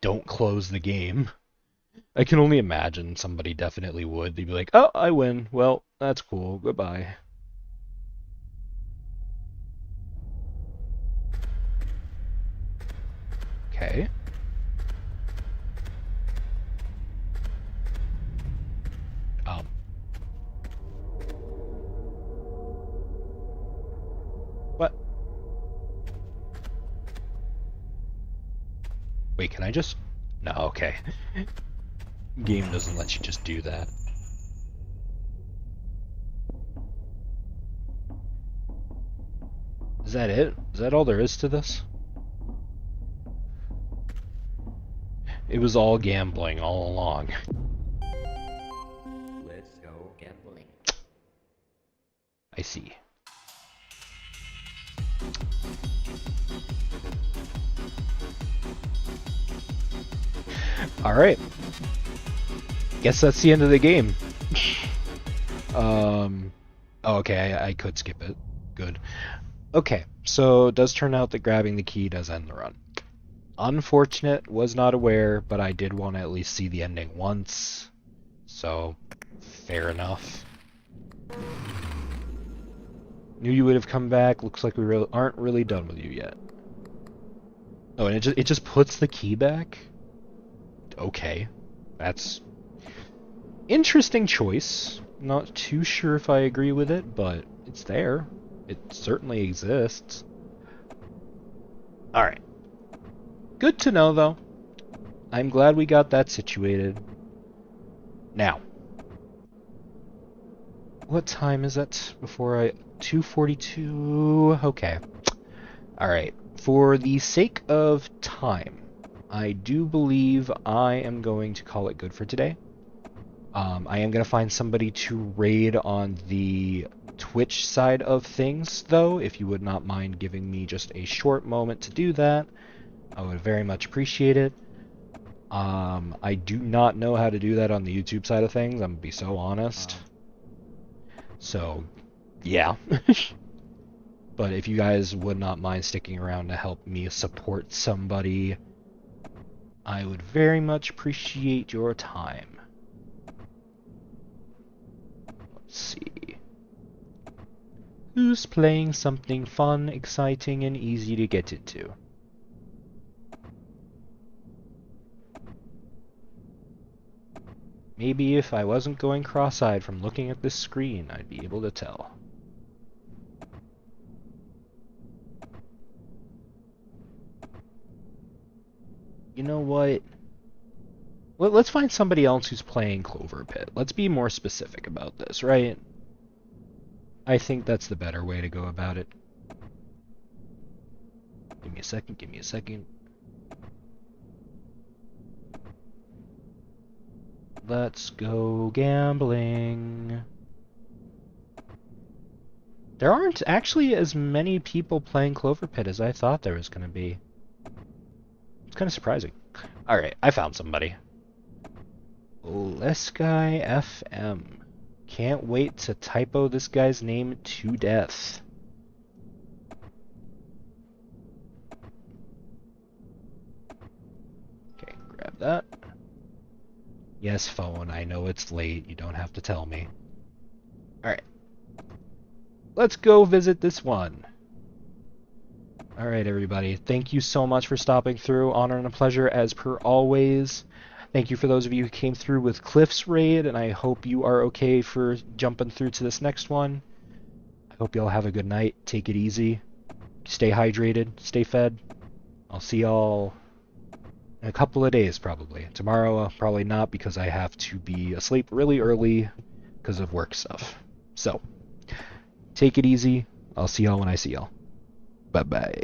Don't close the game. I can only imagine somebody definitely would. They'd be like, oh, I win. Well, that's cool. Goodbye. Okay. What? Wait, can I just... No, okay. Game doesn't let you just do that. Is that it? Is that all there is to this? It was all gambling all along. Let's go gambling. I see. Alright. Guess that's the end of the game. Oh, okay, I could skip it. Good. Okay, so it does turn out that grabbing the key does end the run. Unfortunate, was not aware, but I did want to at least see the ending once. So, fair enough. Knew you would have come back. Looks like we aren't really done with you yet. Oh, and it just puts the key back? Okay. That's interesting choice. Not too sure if I agree with it, but it's there. It certainly exists. Alright. Good to know, though. I'm glad we got that situated. Now. What time is it before I... 2:42? Okay. Alright. For the sake of time, I do believe I am going to call it good for today. I am going to find somebody to raid on the Twitch side of things, though. If you would not mind giving me just a short moment to do that, I would very much appreciate it. I do not know how to do that on the YouTube side of things, I'm going to be so honest. So, yeah. But if you guys would not mind sticking around to help me support somebody, I would very much appreciate your time. Let's see. Who's playing something fun, exciting, and easy to get into? Maybe if I wasn't going cross-eyed from looking at this screen, I'd be able to tell. You know what? Let's find somebody else who's playing Clover Pit. Let's be more specific about this, right? I think that's the better way to go about it. Give me a second, give me a second. Let's go gambling. There aren't actually as many people playing Clover Pit as I thought there was going to be. It's kind of surprising. Alright, I found somebody. Lesky FM. Can't wait to typo this guy's name to death. Okay, grab that. Yes, phone, I know it's late. You don't have to tell me. Alright. Let's go visit this one. Alright, everybody. Thank you so much for stopping through. Honor and a pleasure, as per always. Thank you for those of you who came through with Cliff's raid, and I hope you are okay for jumping through to this next one. I hope you all have a good night. Take it easy. Stay hydrated. Stay fed. I'll see y'all in a couple of days, probably. Tomorrow, probably not, because I have to be asleep really early because of work stuff. So, take it easy. I'll see y'all when I see y'all. Bye-bye.